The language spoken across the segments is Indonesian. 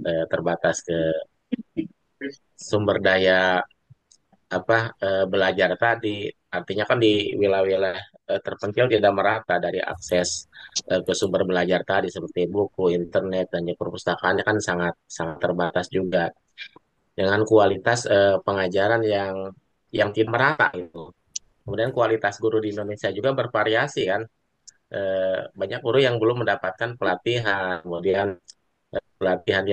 terbatas ke sumber daya belajar tadi. Artinya kan di wilayah-wilayah terpencil tidak merata dari akses ke sumber belajar tadi seperti buku, internet dan juga perpustakaannya kan sangat sangat terbatas juga dengan kualitas pengajaran yang tidak merata gitu. Kemudian kualitas guru di Indonesia juga bervariasi kan. Banyak guru yang belum mendapatkan pelatihan, kemudian pelatihan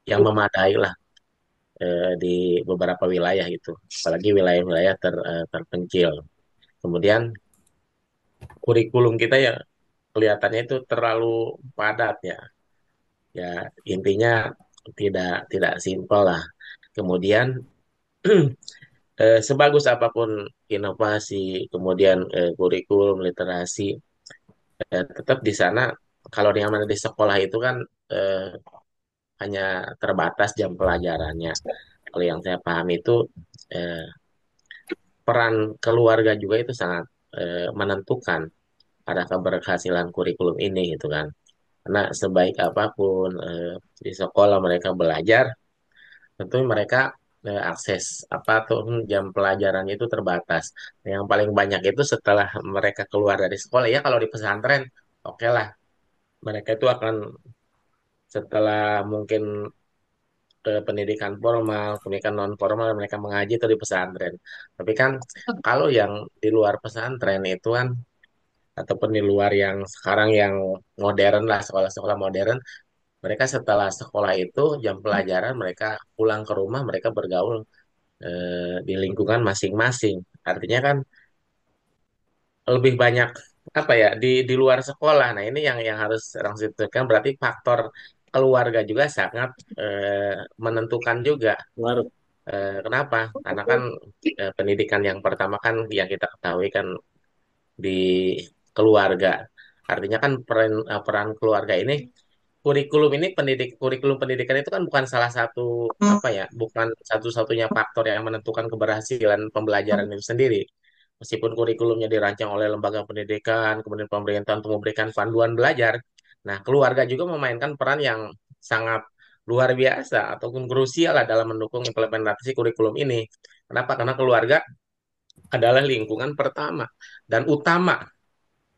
yang memadai lah di beberapa wilayah itu, apalagi wilayah-wilayah terpencil. Kemudian kurikulum kita ya kelihatannya itu terlalu padat ya. Ya intinya tidak simpel lah. Kemudian sebagus apapun inovasi, kemudian kurikulum, literasi, tetap di sana kalau yang mana di sekolah itu kan hanya terbatas jam pelajarannya. Kalau yang saya paham itu eh, peran keluarga juga itu sangat menentukan pada keberhasilan kurikulum ini gitu kan. Karena sebaik apapun di sekolah mereka belajar, tentu mereka akses apa tuh jam pelajaran itu terbatas. Yang paling banyak itu setelah mereka keluar dari sekolah ya kalau di pesantren, oke lah mereka itu akan setelah mungkin pendidikan formal, pendidikan non formal mereka mengaji itu di pesantren. Tapi kan kalau yang di luar pesantren itu kan ataupun di luar yang sekarang yang modern lah sekolah-sekolah modern, mereka setelah sekolah itu jam pelajaran mereka pulang ke rumah mereka bergaul di lingkungan masing-masing. Artinya kan lebih banyak apa ya di luar sekolah. Nah ini yang harus orang kan berarti faktor keluarga juga sangat menentukan juga. Ngaruh. Kenapa? Karena kan pendidikan yang pertama kan yang kita ketahui kan di keluarga. Artinya kan peran keluarga ini kurikulum pendidikan itu kan bukan salah satu bukan satu-satunya faktor yang menentukan keberhasilan pembelajaran itu sendiri. Meskipun kurikulumnya dirancang oleh lembaga pendidikan, kemudian pemerintah untuk memberikan panduan belajar, nah keluarga juga memainkan peran yang sangat luar biasa ataupun krusial lah dalam mendukung implementasi kurikulum ini. Kenapa? Karena keluarga adalah lingkungan pertama dan utama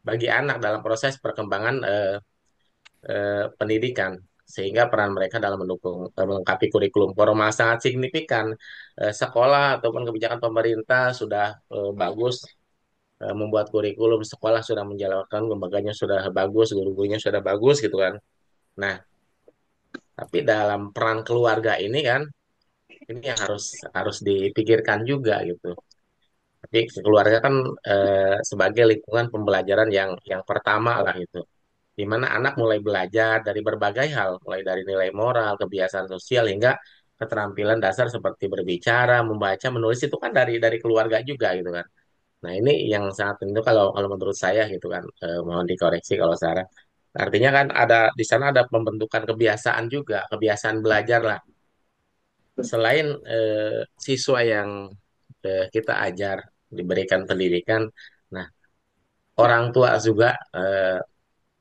bagi anak dalam proses perkembangan pendidikan sehingga peran mereka dalam mendukung melengkapi kurikulum formal sangat signifikan. Sekolah ataupun kebijakan pemerintah sudah bagus membuat kurikulum, sekolah sudah menjalankan lembaganya sudah bagus, guru-gurunya sudah bagus gitu kan. Nah, tapi dalam peran keluarga ini kan ini yang harus harus dipikirkan juga gitu. Tapi keluarga kan sebagai lingkungan pembelajaran yang pertama lah itu di mana anak mulai belajar dari berbagai hal, mulai dari nilai moral, kebiasaan sosial hingga keterampilan dasar seperti berbicara, membaca, menulis itu kan dari keluarga juga gitu kan. Nah, ini yang sangat penting kalau kalau menurut saya gitu kan. Mohon dikoreksi kalau salah. Artinya kan ada di sana ada pembentukan kebiasaan juga, kebiasaan belajar lah. Selain siswa yang kita ajar diberikan pendidikan, nah orang tua juga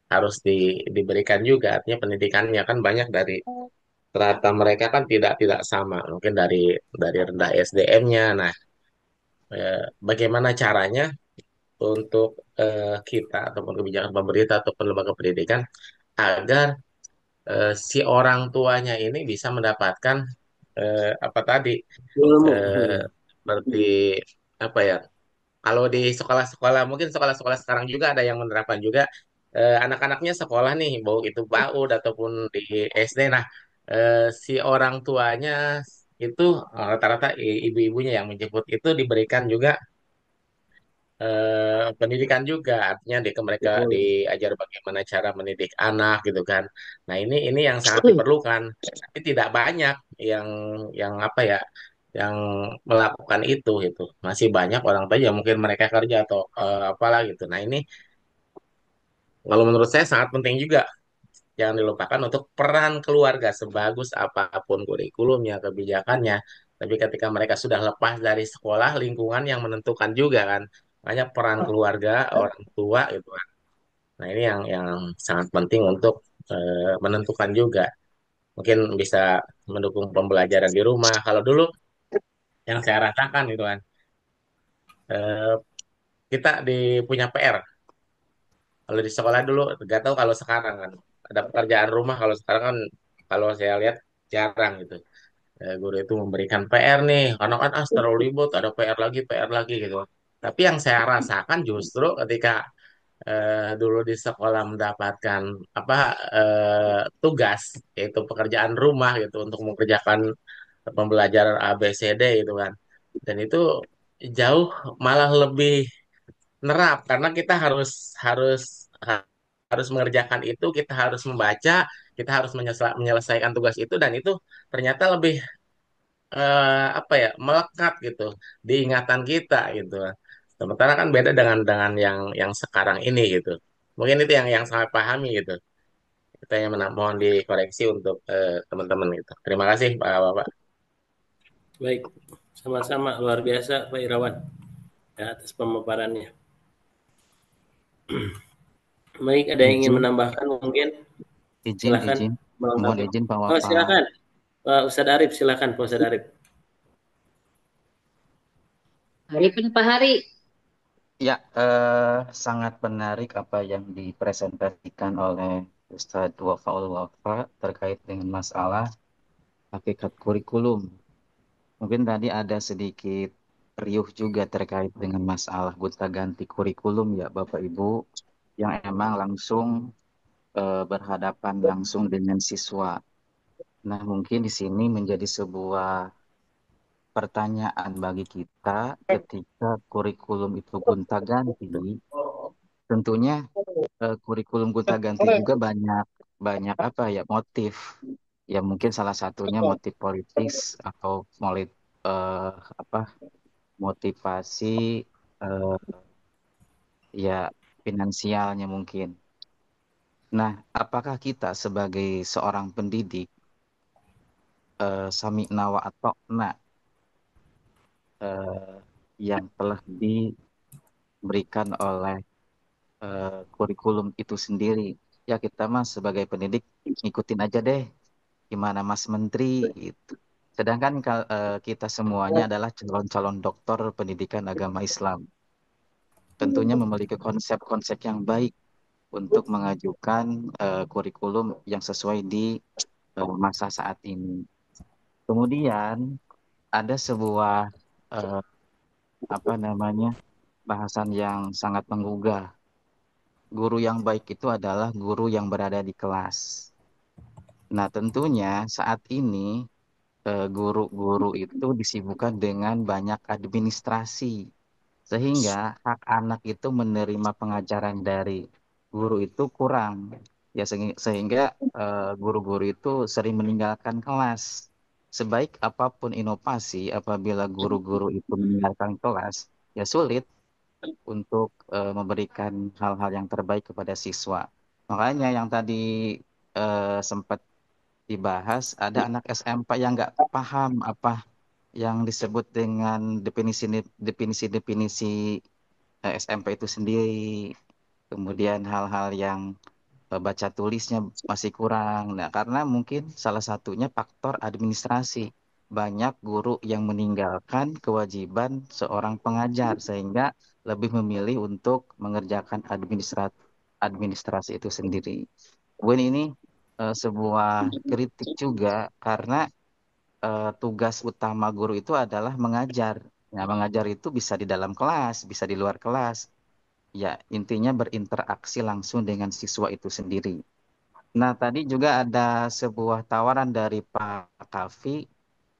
harus diberikan juga artinya pendidikannya kan banyak dari rata mereka kan tidak sama mungkin dari rendah SDM-nya. Nah, bagaimana caranya untuk kita ataupun kebijakan pemerintah ataupun lembaga pendidikan agar si orang tuanya ini bisa mendapatkan apa tadi Ilmu. eh, seperti apa ya kalau di sekolah-sekolah mungkin sekolah-sekolah sekarang juga ada yang menerapkan juga anak-anaknya sekolah nih bau itu PAUD ataupun di SD. Nah, si orang tuanya itu rata-rata ibu-ibunya yang menjemput itu diberikan juga pendidikan juga artinya mereka Betul. diajar bagaimana cara mendidik anak gitu kan. Nah, ini yang sangat diperlukan. Tapi tidak banyak yang apa ya yang melakukan itu masih banyak orang tua ya mungkin mereka kerja atau apalah gitu. Nah ini kalau menurut saya sangat penting juga jangan dilupakan untuk peran keluarga sebagus apapun kurikulumnya kebijakannya tapi ketika mereka sudah lepas dari sekolah lingkungan yang menentukan juga kan banyak peran keluarga orang tua gitu kan. Nah ini yang sangat penting untuk menentukan juga mungkin bisa mendukung pembelajaran di rumah. Kalau dulu yang saya rasakan gitu kan, eh, kita punya PR. Kalau di sekolah dulu, nggak tahu kalau sekarang kan ada pekerjaan rumah. Kalau sekarang kan, kalau saya lihat jarang gitu. Guru itu memberikan PR nih, karena kan terlalu ribut, ada PR lagi gitu. Tapi yang saya rasakan justru ketika dulu di sekolah mendapatkan apa tugas, yaitu pekerjaan rumah gitu untuk mengerjakan pembelajaran A B C D gitu kan. Dan itu jauh malah lebih nerap karena kita harus harus harus mengerjakan itu, kita harus membaca, kita harus menyelesaikan tugas itu, dan itu ternyata lebih apa ya, melekat gitu di ingatan kita gitu. Sementara kan beda dengan yang sekarang ini gitu. Mungkin itu yang saya pahami gitu. Kita yang mohon dikoreksi untuk teman-teman gitu. Terima kasih Pak Bapak. Baik, sama-sama luar biasa Pak Irawan ya, atas pemaparannya. Baik, ada yang ingin Izin, menambahkan mungkin? Silakan izin. Bang Mohon Taufik. izin Pak Oh, Wafa. silakan. Pak Ustadz Arif, silakan Pak Ustadz Arif. Hari punya Pak Hari. Ya, sangat menarik apa yang dipresentasikan oleh Ustadz Wafaul Wafa terkait dengan masalah hakikat kurikulum. Mungkin tadi ada sedikit riuh juga terkait dengan masalah gonta-ganti kurikulum ya Bapak Ibu yang emang langsung berhadapan langsung dengan siswa. Nah, mungkin di sini menjadi sebuah pertanyaan bagi kita ketika kurikulum itu gonta-ganti, tentunya kurikulum gonta-ganti juga banyak banyak apa ya motif. Ya mungkin salah satunya motif politis atau eh, apa motivasi eh, ya finansialnya mungkin. Nah, apakah kita sebagai seorang pendidik sami'na wa atokna eh, yang telah diberikan oleh kurikulum itu sendiri. Ya kita mas sebagai pendidik ngikutin aja deh gimana Mas Menteri gitu. Sedangkan kita semuanya adalah calon-calon doktor pendidikan agama Islam. Tentunya memiliki konsep-konsep yang baik untuk mengajukan kurikulum yang sesuai di masa saat ini. Kemudian ada sebuah eh, apa namanya bahasan yang sangat menggugah. Guru yang baik itu adalah guru yang berada di kelas. Nah, tentunya saat ini guru-guru itu disibukkan dengan banyak administrasi, sehingga hak anak itu menerima pengajaran dari guru itu kurang. Ya, sehingga guru-guru itu sering meninggalkan kelas. Sebaik apapun inovasi, apabila guru-guru itu meninggalkan kelas, ya sulit untuk memberikan hal-hal yang terbaik kepada siswa. Makanya yang tadi sempat dibahas, ada anak SMP yang nggak paham apa yang disebut dengan definisi-definisi SMP itu sendiri. Kemudian hal-hal yang baca tulisnya masih kurang. Nah, karena mungkin salah satunya faktor administrasi. Banyak guru yang meninggalkan kewajiban seorang pengajar sehingga lebih memilih untuk mengerjakan administrasi itu sendiri. Kemudian ini sebuah kritik juga karena tugas utama guru itu adalah mengajar. Nah, mengajar itu bisa di dalam kelas, bisa di luar kelas. Ya, intinya berinteraksi langsung dengan siswa itu sendiri. Nah, tadi juga ada sebuah tawaran dari Pak Kafi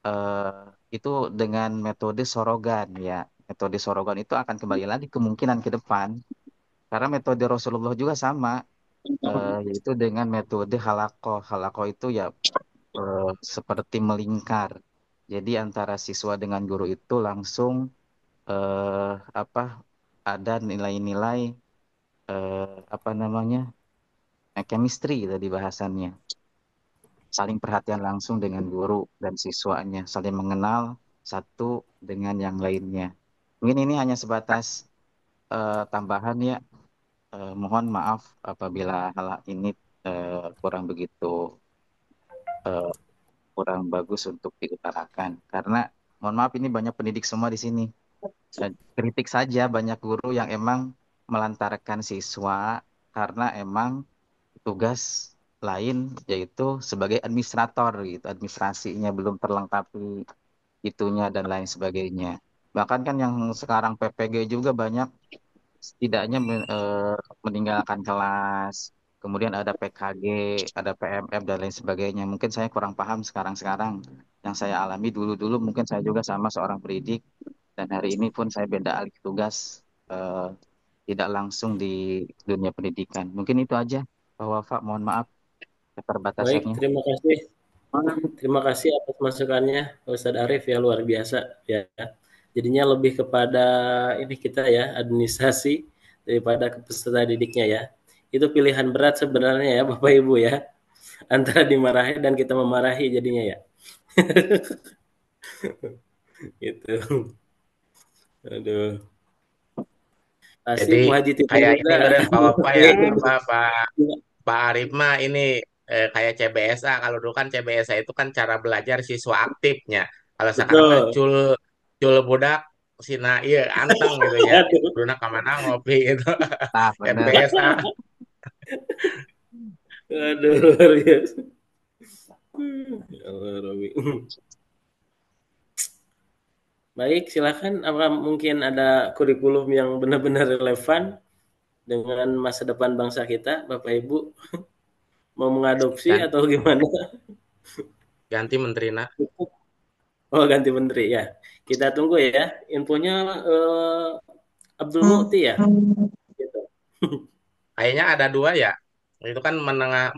eh, itu dengan metode sorogan ya. Metode sorogan itu akan kembali lagi kemungkinan ke depan karena metode Rasulullah juga sama yaitu dengan metode halakoh. Halakoh itu ya seperti melingkar. Jadi antara siswa dengan guru itu langsung eh, apa ada nilai-nilai apa namanya chemistry tadi bahasannya, saling perhatian langsung dengan guru dan siswanya, saling mengenal satu dengan yang lainnya. Mungkin ini hanya sebatas tambahan ya. Mohon maaf apabila hal ini kurang begitu eh, kurang bagus untuk diutarakan. Karena mohon maaf ini banyak pendidik semua di sini. Kritik saja banyak guru yang emang melantarkan siswa karena emang tugas lain yaitu sebagai administrator gitu. Administrasinya belum terlengkapi itunya dan lain sebagainya. Bahkan kan yang sekarang PPG juga banyak setidaknya meninggalkan kelas, kemudian ada PKG, ada PMF dan lain sebagainya. Mungkin saya kurang paham sekarang-sekarang. Yang saya alami dulu-dulu mungkin saya juga sama seorang pendidik dan hari ini pun saya beda alih tugas tidak langsung di dunia pendidikan. Mungkin itu aja, Pak Wafa. Mohon maaf Baik, keterbatasannya. terima kasih. Terima kasih atas masukannya, Ustadz Arif ya luar biasa ya. Jadinya lebih kepada ini kita ya administrasi daripada ke peserta didiknya ya. Itu pilihan berat sebenarnya ya Bapak Ibu ya. Antara dimarahi dan kita memarahi jadinya ya. Gitu. Aduh. Pasti Jadi Bu Haji Titi kayak ini juga. meren Pak Wafa ya, Oke. apa Pak Arif mah ini kayak CBSA. Kalau dulu kan CBSA itu kan cara belajar siswa aktifnya. Kalau sekarang mah Betul. cul cul budak sina iya anteng gitu ya. Aduh. Budak kemana ngopi gitu. Nah, benar. CBSA. Aduh luar biasa. Ya Allah, Robi. Baik, silakan. Apa mungkin ada kurikulum yang benar-benar relevan dengan masa depan bangsa kita, Bapak Ibu? Mau mengadopsi Gan- atau gimana? Ganti menteri nak. Oh, ganti menteri ya. Kita tunggu ya. Infonya Abdul Mukti ya. Gitu. Kayaknya ada dua ya. Itu kan menengah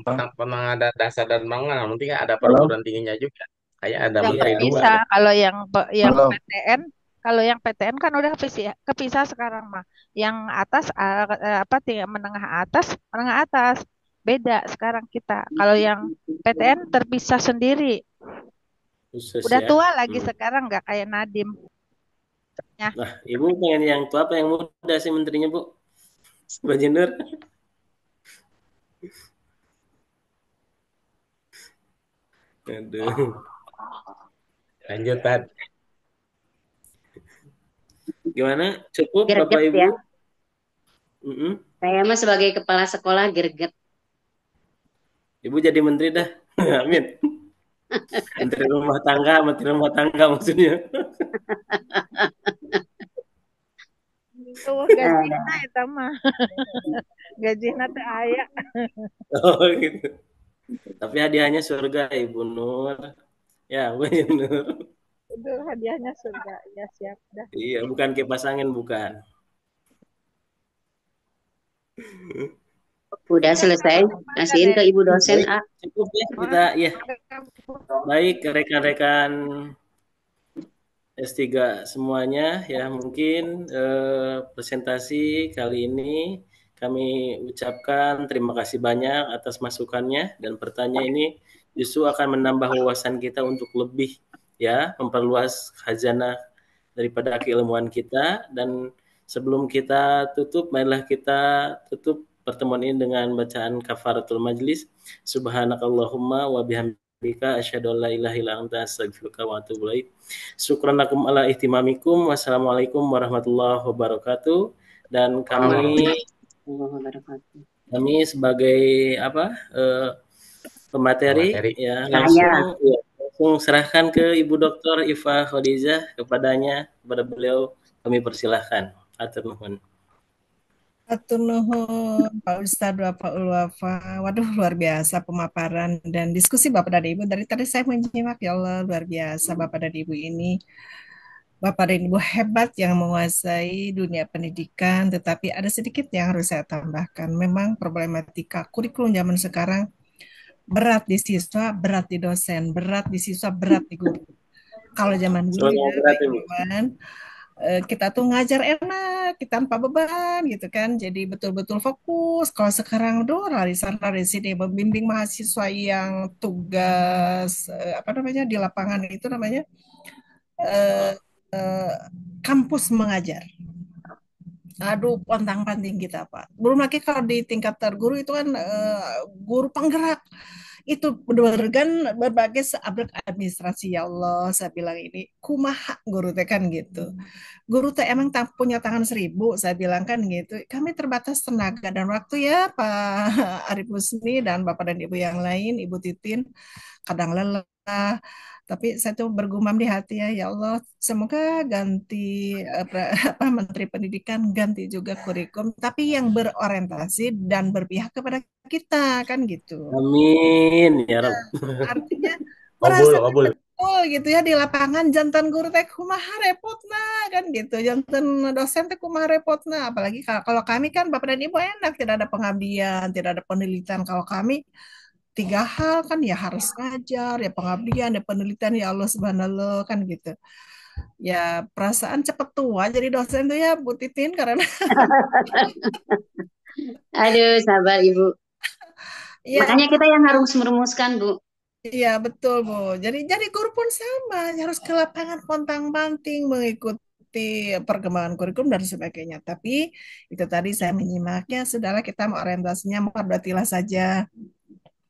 dasar dan menengah. Nanti kan ada Halo, perguruan tingginya juga. Kayak ada Iya. menteri dua Bisa deh. kalau yang halo. PTN, kalau yang PTN kan udah kepisah sekarang mah. Yang atas apa menengah atas beda sekarang kita. Kalau yang PTN terpisah sendiri. Khusus Udah ya. tua lagi sekarang nggak kayak Nadim. Ya, Nah, Ibu pengen yang tua apa yang muda sih menterinya, Bu? Mbak Jenur? Aduh. Lanjut, Tad. Gimana? Cukup Bapak Greget Ibu? ya. Mm-mm. Saya mah sebagai kepala sekolah greget. Ibu jadi menteri dah. Amin. Menteri rumah tangga maksudnya. itu Eh, gajinya itu mah. Gajinya teh aya. Oh gitu. Tapi hadiahnya surga Ibu Nur. Ya, Bu Nur. Itu hadiahnya surga. Ya siap dah. Iya, bukan kipas angin bukan. udah selesai. Kasihin ke ibu dosen Baik, A. cukup ya kita ya. Baik, rekan-rekan S3 semuanya ya mungkin presentasi kali ini kami ucapkan terima kasih banyak atas masukannya dan pertanyaan ini justru akan menambah wawasan kita untuk lebih ya memperluas khazanah daripada keilmuan kita dan sebelum kita tutup marilah kita tutup pertemuan ini dengan bacaan kafaratul majlis subhanakallahumma wa bihamdika asyhadu an la ilaha illa anta astaghfiruka wa atubu ilaik. Syukran lakum ala ihtimamikum. Wassalamualaikum warahmatullahi wabarakatuh. Dan kami sebagai pemateri Materi. ya Saya. langsung serahkan ke Ibu Dr. Iva Khadijah kepada beliau kami persilahkan. Atur nuhun. Atur nuhun, Pak Ustadz Bapak Ulwafa. Waduh, luar biasa pemaparan dan diskusi Bapak dan Ibu. Dari tadi saya menyimak, ya Allah, luar biasa Bapak dan Ibu ini. Bapak dan Ibu hebat yang menguasai dunia pendidikan, tetapi ada sedikit yang harus saya tambahkan. Memang problematika kurikulum zaman sekarang berat di siswa, berat di dosen, berat di siswa, berat di guru. Kalau zaman dulu ya, Pak Iwan, kita tuh ngajar enak, kita tanpa beban gitu kan. Jadi betul-betul fokus. Kalau sekarang doh lari sana lari sini membimbing mahasiswa yang tugas apa namanya di lapangan itu namanya eh, eh, kampus mengajar. Aduh, pontang-panting kita Pak. Belum lagi kalau di tingkat terguru itu kan guru penggerak itu kan berbagai seabrek administrasi ya Allah. Saya bilang ini kumaha guru teh kan gitu. Guru teh emang punya tangan 1.000, saya bilang kan gitu. Kami terbatas tenaga dan waktu ya Pak Arif Husni dan Bapak dan Ibu yang lain, Ibu Titin, kadang lelah. Tapi saya tuh bergumam di hati ya, ya Allah, semoga ganti apa Menteri Pendidikan ganti juga kurikulum, tapi yang berorientasi dan berpihak kepada kita kan gitu. Amin ya Rob. Artinya Kabul, merasakan kabul. betul gitu ya di lapangan jantan guru teh kumaha repotna kan gitu, jantan dosen teh kumaha repotna, apalagi kalau kami kan Bapak dan Ibu enak, tidak ada pengabdian, tidak ada penelitian. Kalau kami 3 hal kan ya, harus ngajar ya, pengabdian ya, penelitian ya Allah subhanallah kan gitu. Ya perasaan cepet tua jadi dosen tuh ya Bu Titin karena Aduh, sabar Ibu. ya. Makanya kita yang harus merumuskan, Bu. Iya betul Bu. Jadi guru pun sama, harus ke lapangan pontang-panting mengikuti perkembangan kurikulum dan sebagainya. Tapi itu tadi saya menyimaknya, sudahlah kita mau orientasinya mau Padotilah saja.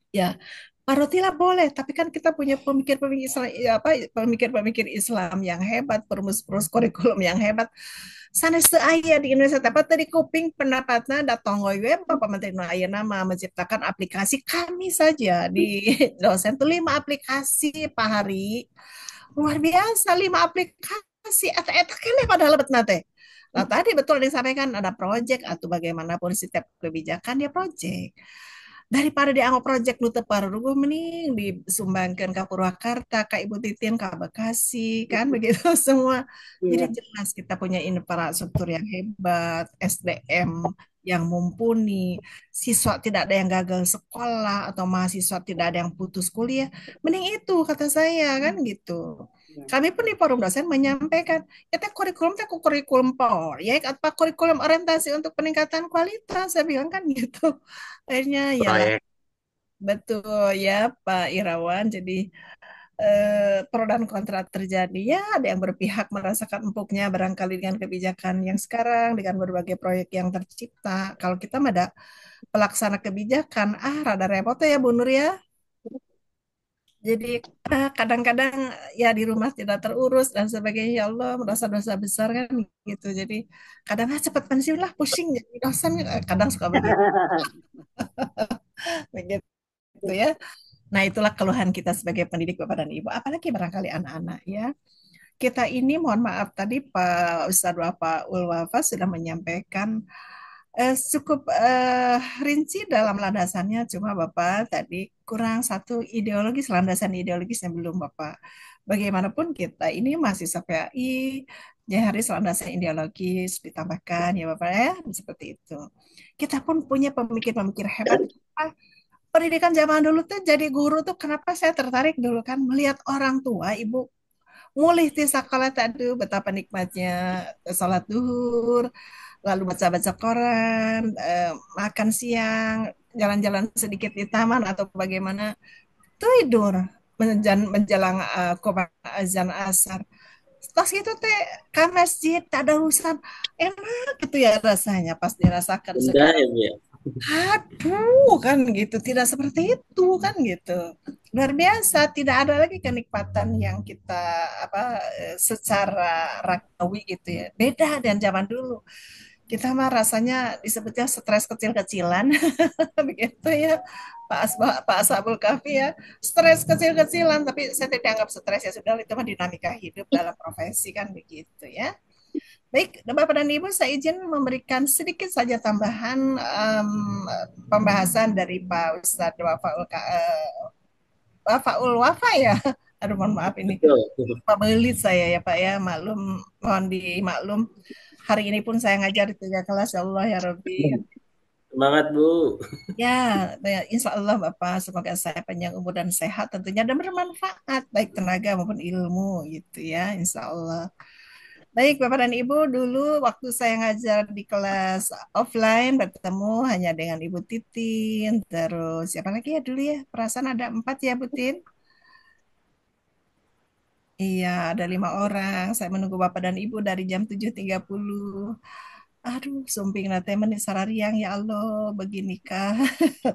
Ya, Padotilah boleh, tapi kan kita punya pemikir-pemikir Islam, ya apa pemikir-pemikir Islam yang hebat, perumus-perumus kurikulum yang hebat. Sanes teu aya di Indonesia, tapi tadi kuping pendapatnya datang we Bapak Menteri nu aya nama menciptakan aplikasi, kami saja di dosen tuh 5 aplikasi Pak Hari. Luar biasa 5 aplikasi. Eta keneh padahal betna teh. Nah, tadi betul yang disampaikan ada proyek atau bagaimanapun setiap kebijakan ya proyek. Daripada dianggap proyek nu teu paruruguh mending disumbangkeun ka Purwakarta, ka Ibu Titin, ka Bekasi, kan begitu semua. Jadi Iya. jelas kita punya infrastruktur yang hebat, SDM yang mumpuni, siswa tidak ada yang gagal sekolah atau mahasiswa tidak ada yang putus kuliah. Mending itu kata saya kan gitu. Kami pun di forum dosen menyampaikan, ya teh kurikulum teh kurikulum proyek atau kurikulum orientasi untuk peningkatan kualitas, saya bilang kan gitu. Akhirnya ya lah, Proyek. betul ya Pak Irawan. Jadi pro dan kontra terjadi. Ya ada yang berpihak merasakan empuknya barangkali dengan kebijakan yang sekarang, dengan berbagai proyek yang tercipta. Kalau kita mah ada pelaksana kebijakan, rada repot ya Bu Nur ya. Jadi kadang-kadang ya di rumah tidak terurus dan sebagainya, ya Allah merasa dosa besar kan gitu. Jadi kadang cepat pensiun lah, pusing jadi dosen, kadang suka begitu, begitu ya. Nah, itulah keluhan kita sebagai pendidik Bapak dan Ibu, apalagi barangkali anak-anak ya. Kita ini mohon maaf tadi Pak Ustadz Bapak Ulwafa sudah menyampaikan cukup rinci dalam landasannya, cuma Bapak tadi kurang satu ideologis, landasan ideologisnya belum Bapak. Bagaimanapun kita ini mahasiswa PAI, ya harus landasan ideologis ditambahkan ya Bapak ya, seperti itu. Kita pun punya pemikir-pemikir hebat. Pendidikan zaman dulu tuh jadi guru tuh kenapa saya tertarik dulu kan melihat orang tua ibu mulih di sekolah tadi betapa nikmatnya sholat duhur, lalu baca-baca koran, makan siang, jalan-jalan sedikit di taman atau bagaimana, tidur menjelang azan asar. Tos itu teh ke masjid tak ada urusan, enak gitu ya rasanya pas dirasakan Indah sekarang. ya Bu ya. Aduh, kan gitu. Tidak seperti itu kan gitu. Luar biasa, tidak ada lagi kenikmatan yang kita apa secara ragawi gitu ya. Beda dengan zaman dulu. Kita mah rasanya disebutnya stres kecil-kecilan, begitu ya. Pak Ashabul Kahfi ya, stres kecil-kecilan, tapi saya tidak anggap stres ya sudah, itu mah dinamika hidup dalam profesi kan begitu ya. Baik, Bapak dan Ibu, saya izin memberikan sedikit saja tambahan pembahasan dari Pak Ustadz Wafaul Wafa ya. Aduh, mohon maaf ini Betul. Pak Belit saya ya Pak ya, maklum, mohon dimaklum. Hari ini pun saya ngajar di 3 kelas, ya Allah ya Rabbi. Semangat Bu. Ya, insya Allah Bapak, semoga saya panjang umur dan sehat tentunya dan bermanfaat, baik tenaga maupun ilmu gitu ya, insya Allah. Baik, Bapak dan Ibu, dulu waktu saya ngajar di kelas offline bertemu hanya dengan Ibu Titin, terus siapa lagi ya dulu ya? Perasaan ada 4 ya, Bu Tin? Iya, ada 5 orang. Saya menunggu Bapak dan Ibu dari jam 7.30. Aduh, sumping nate meni sarariang ya Allah, beginikah.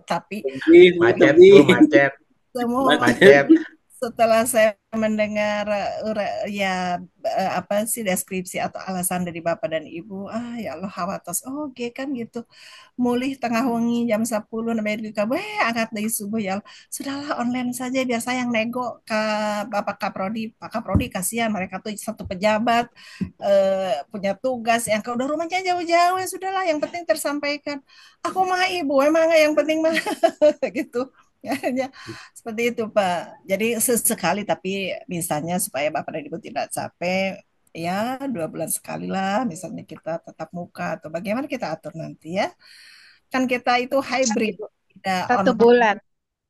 Tapi Sedih Bu, Macet, Bu, sedih. macet. semua macet. setelah saya mendengar ya apa sih deskripsi atau alasan dari Bapak dan Ibu, ya Allah hawatos, oke kan gitu. Mulih tengah wengi jam 10 namanya di kabeh angkat dari subuh ya Allah. Sudahlah online saja biar saya yang nego ke Bapak Kaprodi. Pak Kaprodi kasihan mereka tuh satu pejabat punya tugas yang ke udah rumahnya jauh-jauh ya sudahlah yang penting tersampaikan. Aku mah ibu emang yang penting mah gitu. Ya, seperti itu, Pak. Jadi sesekali tapi misalnya supaya Bapak dan Ibu tidak capek, ya 2 bulan sekali lah misalnya kita tatap muka atau bagaimana kita atur nanti ya. Kan kita itu Nanti, hybrid, Bu. tidak Satu online. bulan.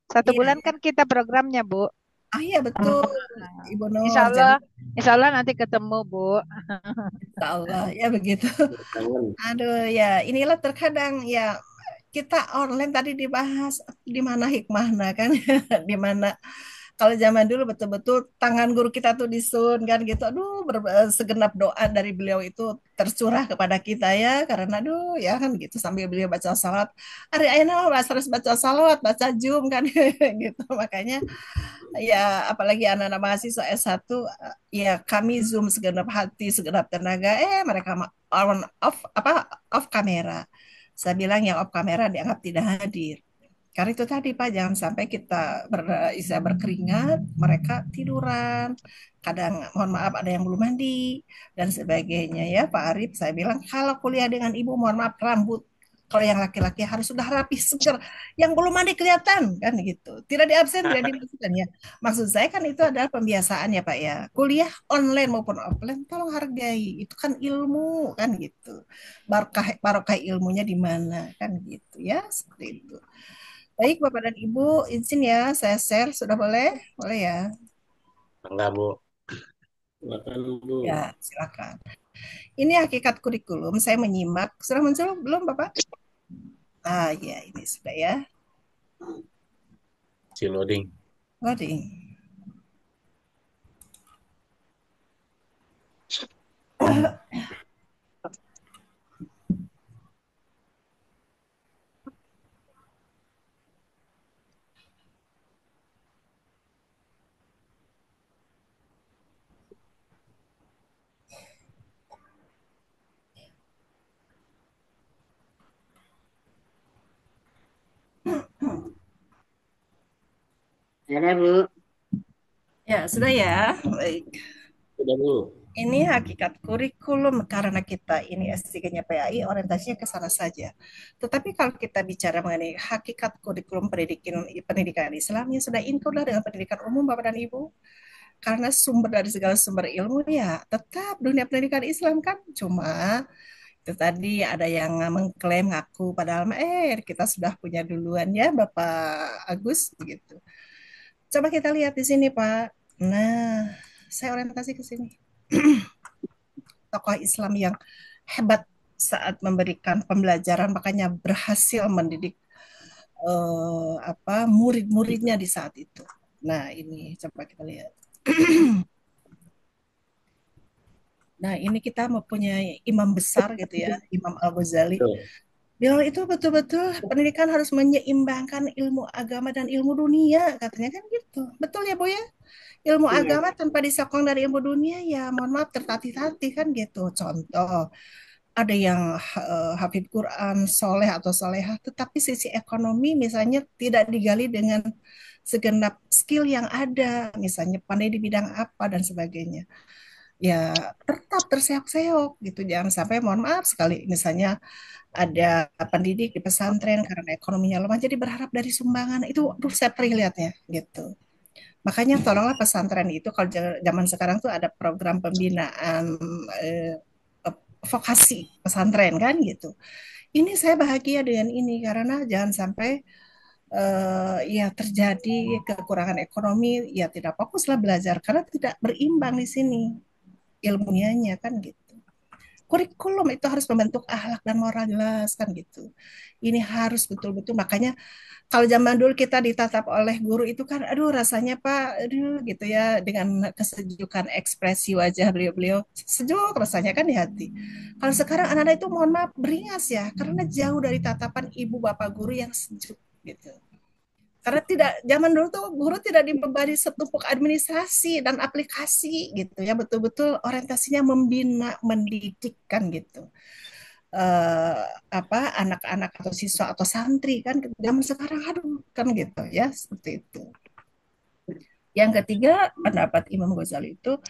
Satu Iya, bulan kan kita programnya, Bu. iya betul, Nah, Ibu Insya Nur. Jadi Allah, Insya Allah nanti ketemu, Bu. insya Allah ya begitu. Kangen. Aduh ya, inilah terkadang ya kita online tadi dibahas di mana hikmahnya kan, di mana kalau zaman dulu betul-betul tangan guru kita tuh disun kan gitu. Aduh, segenap doa dari beliau itu tercurah kepada kita ya karena aduh ya kan gitu sambil beliau baca salawat. Ari ayeuna mah harus baca salawat, baca jum kan gitu. Makanya ya apalagi anak-anak mahasiswa S1 ya kami Zoom segenap hati, segenap tenaga mereka on off apa off kamera. Saya bilang yang off kamera dianggap tidak hadir. Karena itu tadi Pak, jangan sampai kita bisa berkeringat, mereka tiduran. Kadang, mohon maaf, ada yang belum mandi, dan sebagainya ya Pak Arif. Saya bilang, kalau kuliah dengan ibu, mohon maaf, rambut. Kalau yang laki-laki harus sudah rapi, seger. Yang belum mandi kelihatan, kan gitu. Tidak diabsen, tidak dimasukkan ya. Maksud saya kan itu adalah pembiasaan ya Pak ya. Kuliah online maupun offline, tolong hargai. Itu kan ilmu, kan gitu. Barokah, barokah ilmunya di mana, kan gitu ya. Seperti itu. Baik, Bapak dan Ibu, izin ya saya share. Sudah boleh? Boleh ya? Enggak, Bu. Silakan, Bu. Ya, silakan. Ini hakikat kurikulum. Saya menyimak. Sudah muncul belum, Bapak? Ya, ini sudah ya. Si loading. Loading. Ada, Bu. Ya, sudah ya. Baik. Sudah, Bu. Ini hakikat kurikulum karena kita ini S3-nya PAI orientasinya ke sana saja. Tetapi kalau kita bicara mengenai hakikat kurikulum pendidikan Islam ya sudah include dengan pendidikan umum Bapak dan Ibu. Karena sumber dari segala sumber ilmu ya tetap dunia pendidikan Islam kan. Cuma itu tadi ada yang mengklaim ngaku padahal kita sudah punya duluan ya Bapak Agus begitu. Coba kita lihat di sini Pak. Nah, saya orientasi ke sini. Tokoh Islam yang hebat saat memberikan pembelajaran makanya berhasil mendidik murid-muridnya di saat itu. Nah, ini coba kita lihat. Nah, ini kita mempunyai imam besar gitu ya, Imam Al-Ghazali. Betul. Beliau itu betul-betul pendidikan harus menyeimbangkan ilmu agama dan ilmu dunia, katanya kan gitu. Betul ya, Bu ya? Ilmu agama tanpa disokong dari ilmu dunia ya mohon maaf tertatih-tatih kan gitu. Contoh, ada yang hafid Quran, soleh atau solehah, tetapi sisi ekonomi misalnya tidak digali dengan segenap skill yang ada, misalnya pandai di bidang apa dan sebagainya. Ya tetap terseok-seok gitu, jangan sampai mohon maaf sekali misalnya ada pendidik di pesantren karena ekonominya lemah jadi berharap dari sumbangan itu aduh saya perih lihatnya gitu. Makanya tolonglah pesantren itu kalau zaman sekarang tuh ada program pembinaan eh, vokasi pesantren kan gitu. Ini saya bahagia dengan ini karena jangan sampai ya terjadi kekurangan ekonomi, ya tidak fokuslah belajar karena tidak berimbang di sini ilmunya kan gitu. Kurikulum itu harus membentuk akhlak dan moral jelas kan gitu. Ini harus betul-betul makanya kalau zaman dulu kita ditatap oleh guru itu kan aduh rasanya Pak aduh gitu ya dengan kesejukan ekspresi wajah beliau-beliau sejuk rasanya kan di hati. Kalau sekarang anak-anak itu mohon maaf beringas ya karena jauh dari tatapan ibu bapak guru yang sejuk gitu. Karena tidak zaman dulu tuh guru tidak dibebani setumpuk administrasi dan aplikasi gitu ya, betul-betul orientasinya membina, mendidik kan gitu. Eh, apa anak-anak atau siswa atau santri kan zaman sekarang aduh kan gitu ya seperti itu. Yang ketiga, pendapat Imam Ghazali itu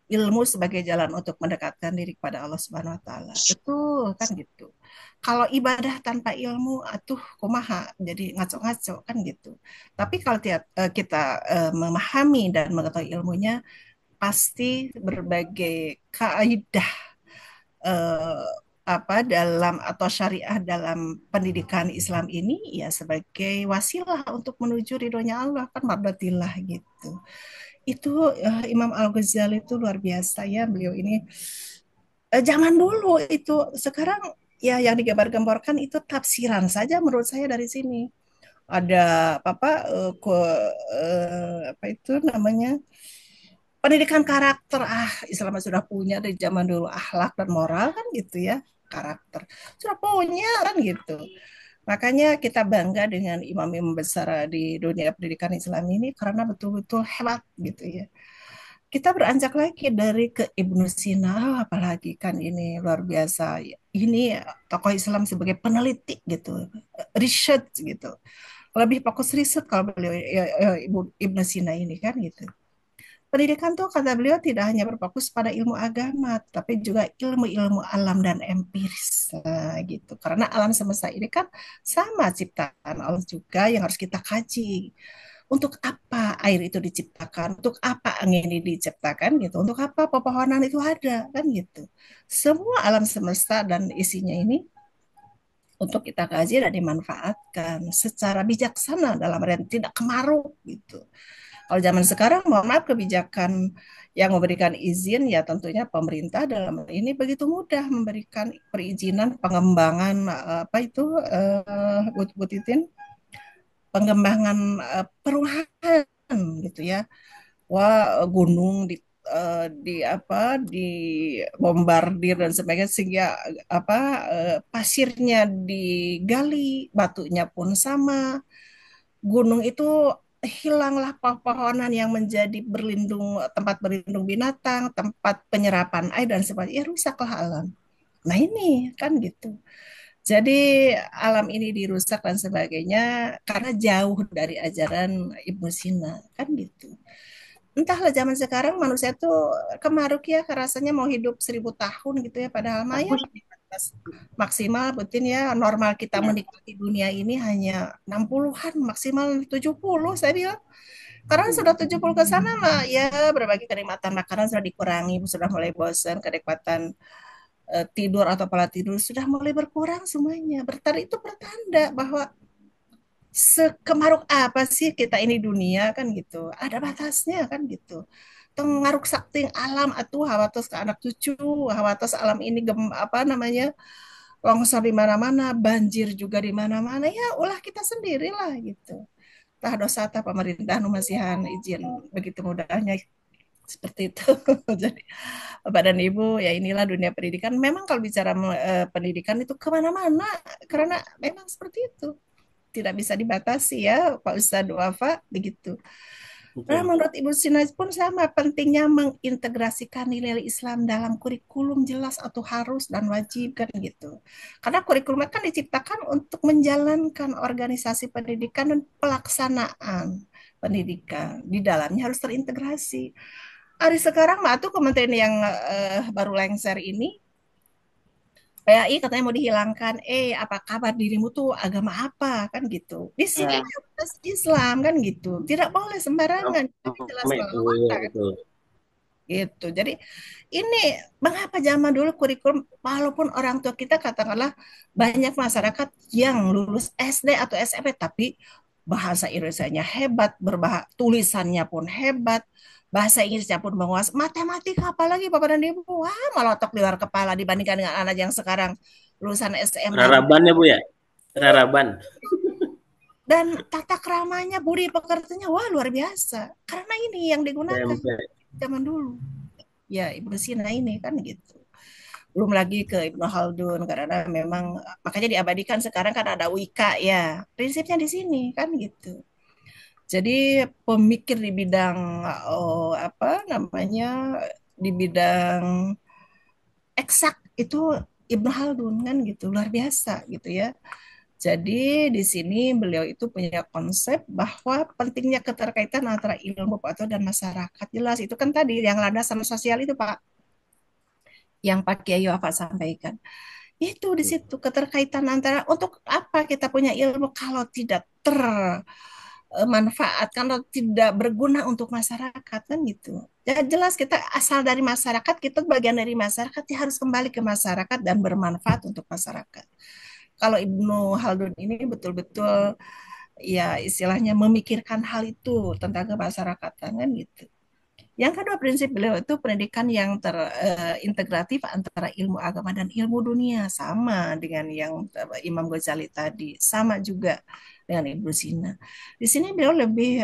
ilmu sebagai jalan untuk mendekatkan diri kepada Allah Subhanahu wa taala. Betul kan gitu. Kalau ibadah tanpa ilmu atuh kumaha jadi ngaco-ngaco kan gitu. Tapi kalau kita memahami dan mengetahui ilmunya pasti berbagai kaidah eh, apa dalam atau syariah dalam pendidikan Islam ini ya sebagai wasilah untuk menuju ridhonya Allah kan mardatillah gitu. Itu Imam Al-Ghazali itu luar biasa ya beliau ini. Zaman dulu itu sekarang ya yang digambar-gambarkan itu tafsiran saja menurut saya dari sini. Ada apa apa itu namanya pendidikan karakter Islam sudah punya dari zaman dulu akhlak dan moral kan gitu ya karakter sudah punya kan gitu. Makanya kita bangga dengan imam-imam besar di dunia pendidikan Islam ini karena betul-betul hebat gitu ya. Kita beranjak lagi dari ke Ibnu Sina, apalagi kan ini luar biasa. Ini tokoh Islam sebagai peneliti gitu, research gitu. Lebih fokus riset kalau beliau Ibnu Sina ini kan gitu. Pendidikan tuh kata beliau tidak hanya berfokus pada ilmu agama, tapi juga ilmu-ilmu alam dan empiris. Nah, gitu. Karena alam semesta ini kan sama ciptaan Allah juga yang harus kita kaji. Untuk apa air itu diciptakan? Untuk apa angin ini diciptakan gitu? Untuk apa pepohonan itu ada kan gitu? Semua alam semesta dan isinya ini untuk kita kaji dan dimanfaatkan secara bijaksana dalam artian tidak kemaruk gitu. Kalau zaman sekarang, mohon maaf, kebijakan yang memberikan izin ya tentunya pemerintah dalam hal ini begitu mudah memberikan perizinan pengembangan apa itu Bu Titin, pengembangan perumahan gitu ya. Wah, gunung di apa dibombardir dan sebagainya sehingga apa pasirnya digali, batunya pun sama. Gunung itu hilanglah pepohonan yang menjadi tempat berlindung binatang, tempat penyerapan air dan sebagainya, ya rusaklah alam. Nah ini kan gitu. Jadi alam ini dirusak dan sebagainya karena jauh dari ajaran Ibnu Sina kan gitu. Entahlah zaman sekarang manusia tuh kemaruk ya rasanya mau hidup 1000 tahun gitu ya padahal mah ya maksimal betul ya normal kita menikmati dunia ini hanya 60-an maksimal 70 saya bilang karena sudah 70 ke sana mah ya berbagai kenikmatan makanan sudah dikurangi sudah mulai bosan kenikmatan tidur atau pola tidur sudah mulai berkurang semuanya bertanda itu pertanda bahwa sekemaruk apa sih kita ini dunia kan gitu. Ada batasnya kan gitu. Tengaruk sakti alam atuh hawatos ke anak cucu, hawatos alam ini apa namanya longsor di mana-mana, banjir juga di mana-mana. Ya ulah kita sendirilah gitu. Tah dosa tah pemerintah nu masihan izin begitu mudahnya seperti itu. Jadi Bapak dan Ibu ya inilah dunia pendidikan. Memang kalau bicara pendidikan itu kemana-mana karena memang seperti itu tidak bisa dibatasi ya Pak Ustadz Wafa begitu. Nah, menurut Ibu Sinas pun sama pentingnya mengintegrasikan nilai Islam dalam kurikulum jelas atau harus dan wajib kan gitu. Karena kurikulum kan diciptakan untuk menjalankan organisasi pendidikan dan pelaksanaan pendidikan di dalamnya harus terintegrasi. Hari sekarang mah tuh kementerian yang baru lengser ini PAI katanya mau dihilangkan. Apa kabar dirimu tuh agama apa kan gitu. Di sini Islam kan gitu. Tidak boleh sembarangan. Jadi jelas betul. Gitu. Jadi ini mengapa zaman dulu kurikulum walaupun orang tua kita katakanlah banyak masyarakat yang lulus SD atau SMP tapi bahasa Indonesianya hebat, tulisannya pun hebat, bahasa Inggrisnya pun menguasai, matematika apalagi Bapak dan Ibu, wah melotok di luar kepala dibandingkan dengan anak yang sekarang lulusan SM Raraban ya Bu ya, Raraban. dan tata keramanya, budi pekertinya, wah luar biasa. Karena ini yang digunakan zaman dulu. Ya Ibnu Sina ini kan gitu. Belum lagi ke Ibnu Khaldun karena memang makanya diabadikan sekarang kan ada WIKA ya. Prinsipnya di sini kan gitu. Jadi pemikir di bidang apa namanya di bidang eksak itu Ibnu Khaldun kan gitu, luar biasa gitu ya. Jadi di sini beliau itu punya konsep bahwa pentingnya keterkaitan antara ilmu pengetahuan dan masyarakat. Jelas itu kan tadi yang landasan sosial itu Pak, yang Pak Kiai Wafat sampaikan. Itu di situ keterkaitan antara untuk apa kita punya ilmu kalau tidak termanfaat, kalau tidak berguna untuk masyarakat kan gitu. Ya jelas kita asal dari masyarakat, kita bagian dari masyarakat, ya harus kembali ke masyarakat dan bermanfaat untuk masyarakat. Kalau Ibnu Haldun ini betul-betul ya istilahnya memikirkan hal itu tentang kemasyarakatan kan gitu. Yang kedua prinsip beliau itu pendidikan yang terintegratif antara ilmu agama dan ilmu dunia, sama dengan yang Imam Ghazali tadi, sama juga dengan Ibnu Sina. Di sini beliau lebih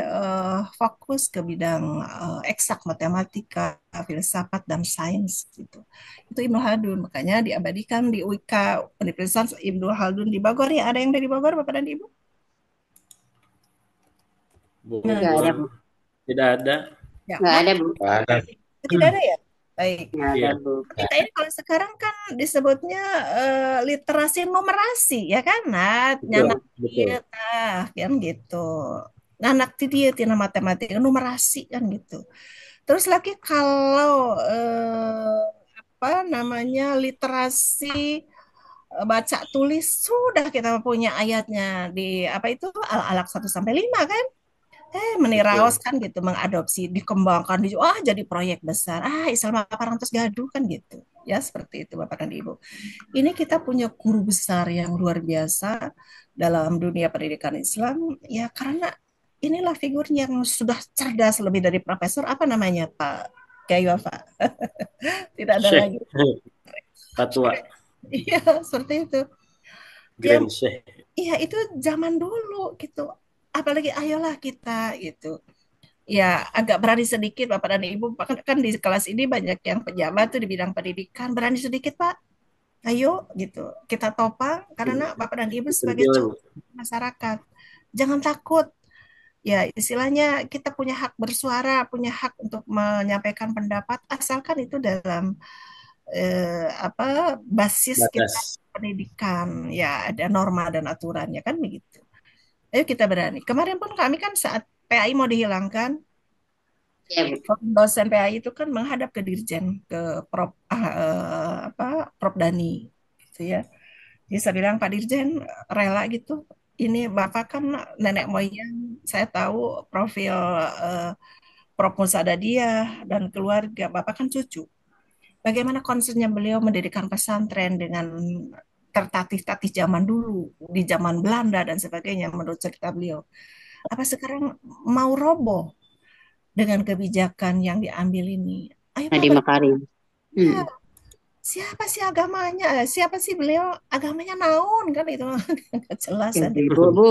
fokus ke bidang eksak, matematika, filsafat dan sains gitu. Itu Ibnu Haldun, makanya diabadikan di UIK Universitas Ibnu Haldun di Bogor ya. Ada yang dari Bogor Bapak dan Ibu? Nah, Nggak ada, Bogor Bu. tidak ada. ya, Nggak ada, Bu. Ada. tidak ada ya? Baik. Nggak ada, Iya, Bu. Kita ini kalau sekarang kan disebutnya literasi numerasi ya kan, nah betul, nyanak betul. dia kan gitu, nganak ti dia tina matematika numerasi kan gitu. Terus lagi kalau apa namanya literasi baca tulis sudah kita punya ayatnya di apa itu Al-Alaq 1 sampai 5 kan. Meniraos Betul. kan gitu, mengadopsi, dikembangkan, jadi proyek besar. Islam apa terus gaduh kan gitu. Ya seperti itu Bapak dan Ibu. Ini kita punya guru besar yang luar biasa dalam dunia pendidikan Islam. Ya karena inilah figur yang sudah cerdas lebih dari profesor. Apa namanya Pak Kiai Wafa? Tidak ada Syekh, lagi. fatwa, Iya seperti itu. Ya, Grand Syekh. iya itu zaman dulu gitu. Apalagi ayolah kita gitu. Ya agak berani sedikit Bapak dan Ibu, bahkan kan di kelas ini banyak yang pejabat tuh di bidang pendidikan, berani sedikit Pak, ayo gitu, kita topang karena Bapak dan Ibu sebagai Pentil, Bu. masyarakat, jangan takut, ya istilahnya kita punya hak bersuara, punya hak untuk menyampaikan pendapat, asalkan itu dalam apa basis kita Batas. pendidikan, ya ada norma dan aturannya kan begitu. Ayo kita berani. Kemarin pun kami kan saat PAI mau dihilangkan, Ya, Bu. dosen PAI itu kan menghadap ke Dirjen, ke Prof apa Prof Dani gitu ya. Jadi saya bilang Pak Dirjen rela gitu. Ini Bapak kan nenek moyang, saya tahu profil eh, Prof Musada dia dan keluarga. Bapak kan cucu. Bagaimana concernnya beliau mendirikan pesantren dengan tertatih-tatih zaman dulu, di zaman Belanda dan sebagainya menurut cerita beliau. Apa sekarang mau roboh dengan kebijakan yang diambil ini? Ayo Pak, Nadiem Makarim. ya, siapa sih agamanya? Siapa sih beliau? Agamanya naon kan itu nggak jelas kan Ibu, Bu.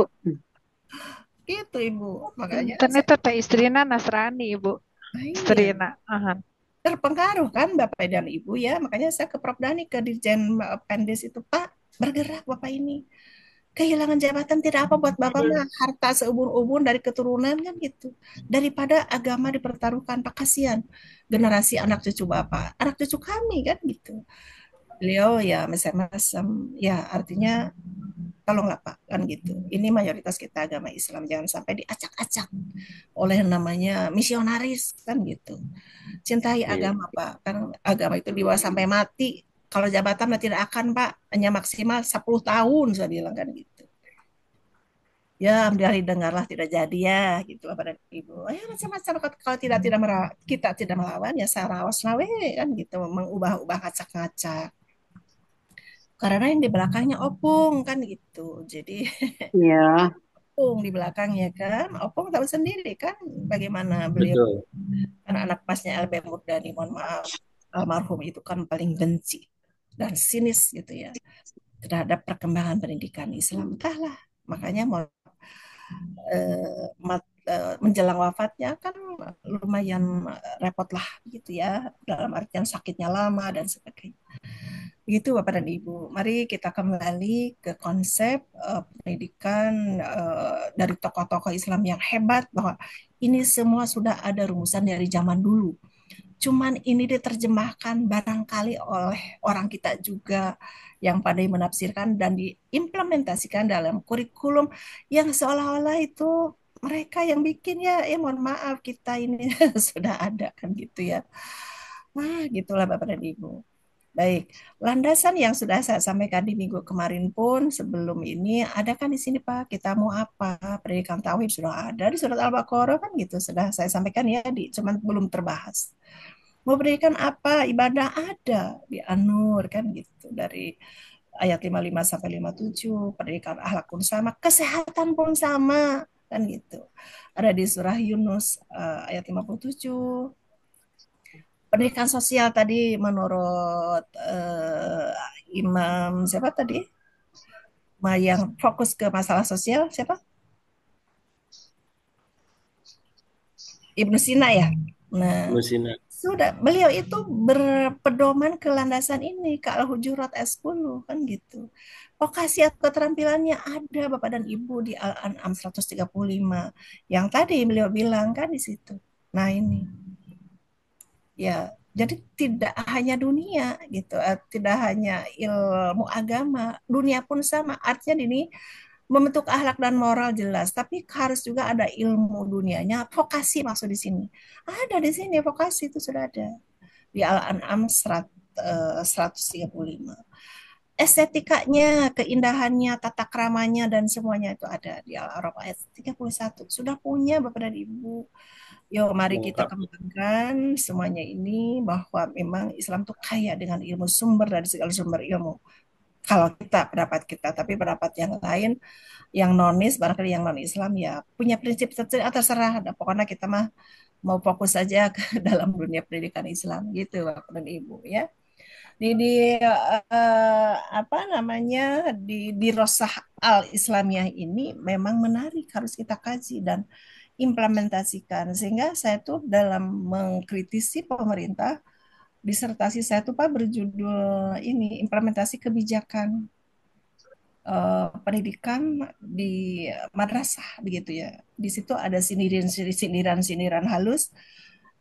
gitu Ibu. Makanya Internet saya teh istrina Nasrani, Ibu. iya Istrina. Ahan. terpengaruh kan Bapak dan Ibu ya. Makanya saya ke Prof Dani ke Dirjen Pendes itu Pak bergerak Bapak ini. Kehilangan jabatan tidak apa buat Bapak mah harta seubun-ubun dari keturunan kan gitu. Daripada agama dipertaruhkan Pak kasihan generasi anak cucu Bapak, anak cucu kami kan gitu. Beliau ya mesem-mesem ya artinya tolonglah Pak kan gitu. Ini mayoritas kita agama Islam jangan sampai diacak-acak oleh namanya misionaris kan gitu. Cintai Iya. agama Pak, karena agama itu dibawa sampai mati. Kalau jabatan mah tidak akan Pak, hanya maksimal 10 tahun saya bilang kan gitu. Ya, dari dengarlah tidak jadi ya gitu Bapak dan Ibu. Ya macam-macam kalau kita tidak melawan ya saraos nawe kan gitu mengubah-ubah ngacak-ngacak. Karena yang di belakangnya opung kan gitu. Jadi Ya, opung di belakangnya kan, opung tahu sendiri kan bagaimana beliau Betul. anak-anak pasnya LB Murdani, mohon maaf, almarhum itu kan paling benci dan sinis gitu ya terhadap perkembangan pendidikan Islam. Entahlah, makanya mau menjelang wafatnya kan lumayan repot lah gitu ya dalam artian sakitnya lama dan sebagainya. Begitu Bapak dan Ibu. Mari kita kembali ke konsep pendidikan dari tokoh-tokoh Islam yang hebat bahwa ini semua sudah ada rumusan dari zaman dulu. Cuman ini diterjemahkan barangkali oleh orang kita juga yang pandai menafsirkan dan diimplementasikan dalam kurikulum yang seolah-olah itu mereka yang bikin ya, mohon maaf kita ini sudah ada kan gitu ya. Nah, gitulah Bapak dan Ibu. Baik, landasan yang sudah saya sampaikan di minggu kemarin pun sebelum ini ada kan di sini Pak, kita mau apa? Pendidikan tauhid sudah ada di surat Al-Baqarah kan gitu, sudah saya sampaikan ya cuman belum terbahas. Mau pendidikan apa? Ibadah ada di An-Nur kan gitu dari ayat 55 sampai 57, pendidikan akhlak pun sama, kesehatan pun sama kan gitu. Ada di surah Yunus ayat 57. Pendidikan sosial tadi menurut Imam siapa tadi? Yang fokus ke masalah sosial siapa? Ibnu Sina ya. Nah, Musina. sudah beliau itu berpedoman ke landasan ini ke Al-Hujurat ayat 10 kan gitu. Vokasi atau keterampilannya ada Bapak dan Ibu di Al-An'am 135 yang tadi beliau bilang kan di situ. Nah, ini ya, jadi tidak hanya dunia gitu, tidak hanya ilmu agama, dunia pun sama. Artinya ini membentuk akhlak dan moral jelas, tapi harus juga ada ilmu dunianya, vokasi maksud di sini. Ada di sini vokasi itu sudah ada di Al-An'am 135. Estetikanya, keindahannya, tata keramanya dan semuanya itu ada di Al-A'raf ayat 31. Sudah punya Bapak dan Ibu. Yuk, mari kita Lengkap. kembangkan semuanya ini bahwa memang Islam tuh kaya dengan ilmu sumber dari segala sumber ilmu. Kalau kita, pendapat kita, tapi pendapat yang lain, yang nonis, barangkali yang non-Islam ya punya prinsip terserah. Nah, pokoknya kita mah mau fokus saja ke dalam dunia pendidikan Islam gitu, Bapak dan Ibu ya. Apa namanya di Rosah Al Islamiyah ini memang menarik harus kita kaji dan implementasikan sehingga saya tuh dalam mengkritisi pemerintah disertasi saya tuh Pak berjudul ini implementasi kebijakan pendidikan di madrasah begitu ya. Di situ ada sindiran-sindiran halus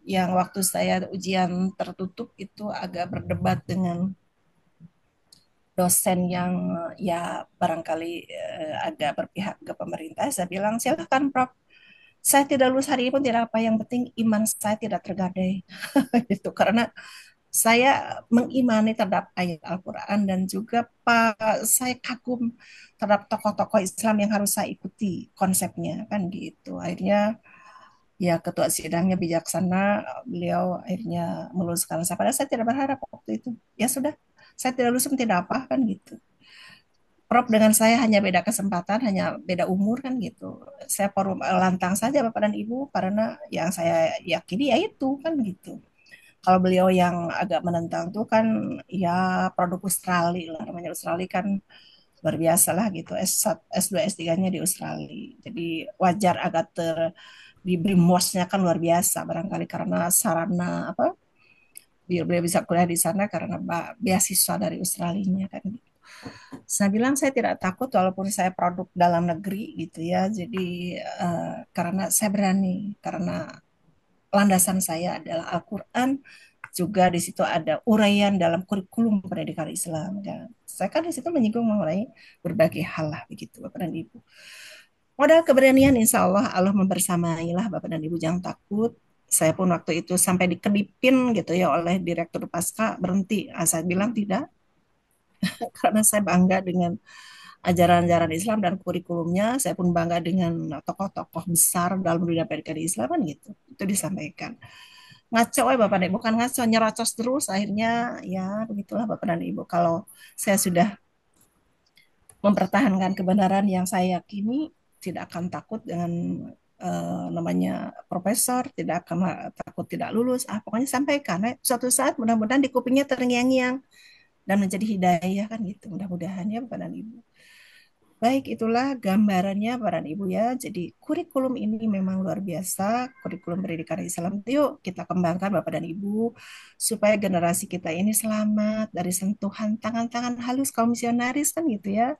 yang waktu saya ujian tertutup itu agak berdebat dengan dosen yang ya barangkali agak berpihak ke pemerintah. Saya bilang silahkan Prof. Saya tidak lulus hari ini pun tidak apa. Yang penting iman saya tidak tergadai. Itu karena saya mengimani terhadap ayat Al-Quran dan juga Pak saya kagum terhadap tokoh-tokoh Islam yang harus saya ikuti konsepnya kan gitu. Akhirnya ya ketua sidangnya bijaksana, beliau akhirnya meluluskan saya. Padahal saya tidak berharap waktu itu. Ya sudah, saya tidak lulus pun tidak apa kan gitu. Prof dengan saya hanya beda kesempatan, hanya beda umur kan gitu. Saya forum lantang saja Bapak dan Ibu karena yang saya yakini ya itu kan gitu. Kalau beliau yang agak menentang tuh kan ya produk Australia lah, namanya Australia kan luar biasa lah gitu. S1, S2, S3-nya di Australia. Jadi wajar agak di Brimwasnya kan luar biasa barangkali karena sarana apa biar beliau bisa kuliah di sana karena beasiswa dari Australia kan. Saya bilang saya tidak takut walaupun saya produk dalam negeri gitu ya. Jadi karena saya berani karena landasan saya adalah Al-Quran, juga di situ ada uraian dalam kurikulum pendidikan Islam. Dan saya kan di situ menyinggung mengenai berbagai hal lah begitu Bapak dan Ibu. Modal keberanian insya Allah Allah membersamai lah Bapak dan Ibu jangan takut. Saya pun waktu itu sampai dikedipin gitu ya oleh Direktur Pasca berhenti. Saya bilang tidak karena saya bangga dengan ajaran-ajaran Islam dan kurikulumnya. Saya pun bangga dengan tokoh-tokoh besar dalam dunia pendidikan Islam kan gitu. Itu disampaikan. Ngaco ya Bapak dan Ibu kan ngaco nyerocos terus akhirnya ya begitulah Bapak dan Ibu. Kalau saya sudah mempertahankan kebenaran yang saya yakini tidak akan takut dengan namanya profesor, tidak akan takut tidak lulus. Pokoknya sampaikan. Suatu saat mudah-mudahan di kupingnya terngiang-ngiang dan menjadi hidayah kan gitu. Mudah-mudahan ya Bapak dan Ibu. Baik, itulah gambarannya para ibu ya. Jadi kurikulum ini memang luar biasa, kurikulum pendidikan Islam. Yuk kita kembangkan Bapak dan Ibu supaya generasi kita ini selamat dari sentuhan tangan-tangan halus kaum misionaris kan gitu ya.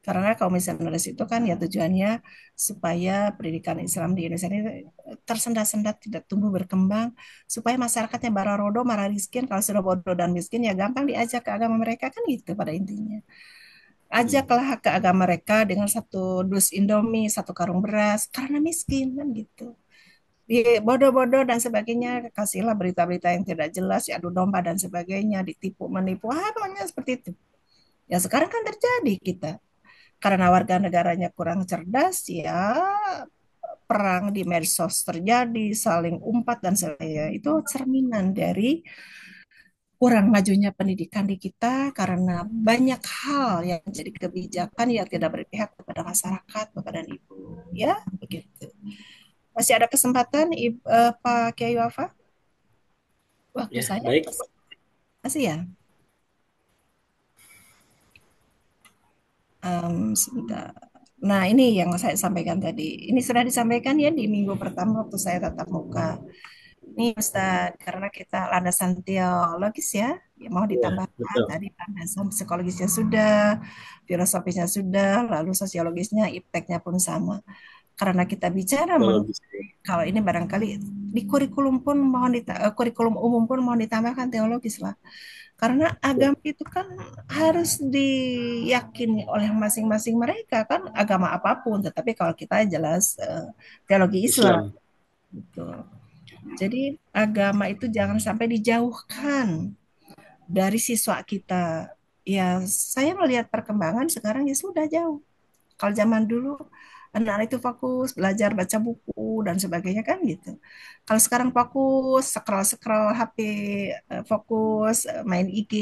Karena kaum misionaris itu kan ya tujuannya supaya pendidikan Islam di Indonesia ini tersendat-sendat, tidak tumbuh berkembang, supaya masyarakatnya bara rodo, mara miskin. Kalau sudah bodoh dan miskin ya gampang diajak ke agama mereka kan gitu pada intinya. Ajaklah ke agama mereka dengan satu dus Indomie, satu karung beras, karena miskin kan gitu. Di bodoh-bodoh dan sebagainya, kasihlah berita-berita yang tidak jelas, ya adu domba dan sebagainya, ditipu, menipu, pokoknya seperti itu. Ya sekarang kan terjadi kita. Karena warga negaranya kurang cerdas, ya perang di medsos terjadi, saling umpat dan sebagainya. Itu cerminan dari kurang majunya pendidikan di kita karena banyak hal yang menjadi kebijakan yang tidak berpihak kepada masyarakat, Bapak dan Ibu. Ya, begitu. Masih ada kesempatan, Pak Kiai Wafa? Waktu Ya, saya baik. masih ya. Sebentar. Nah, ini yang saya sampaikan tadi. Ini sudah disampaikan ya di minggu pertama waktu saya tatap muka. Nih Ustadz, karena kita landasan teologis ya, ya mau Ya, ditambahkan betul. tadi landasan psikologisnya sudah, filosofisnya sudah, lalu sosiologisnya, ipteknya pun sama. Karena kita bicara Teologis. kalau ini barangkali di kurikulum pun kurikulum umum pun mohon ditambahkan teologis lah. Karena Ya, agama itu kan harus diyakini oleh masing-masing mereka kan agama apapun, tetapi kalau kita jelas teologi Islam Islam. gitu. Jadi agama itu jangan sampai dijauhkan dari siswa kita. Ya, saya melihat perkembangan sekarang ya sudah jauh. Kalau zaman dulu anak itu fokus belajar baca buku dan sebagainya kan gitu. Kalau sekarang fokus scroll-scroll HP, fokus main IG,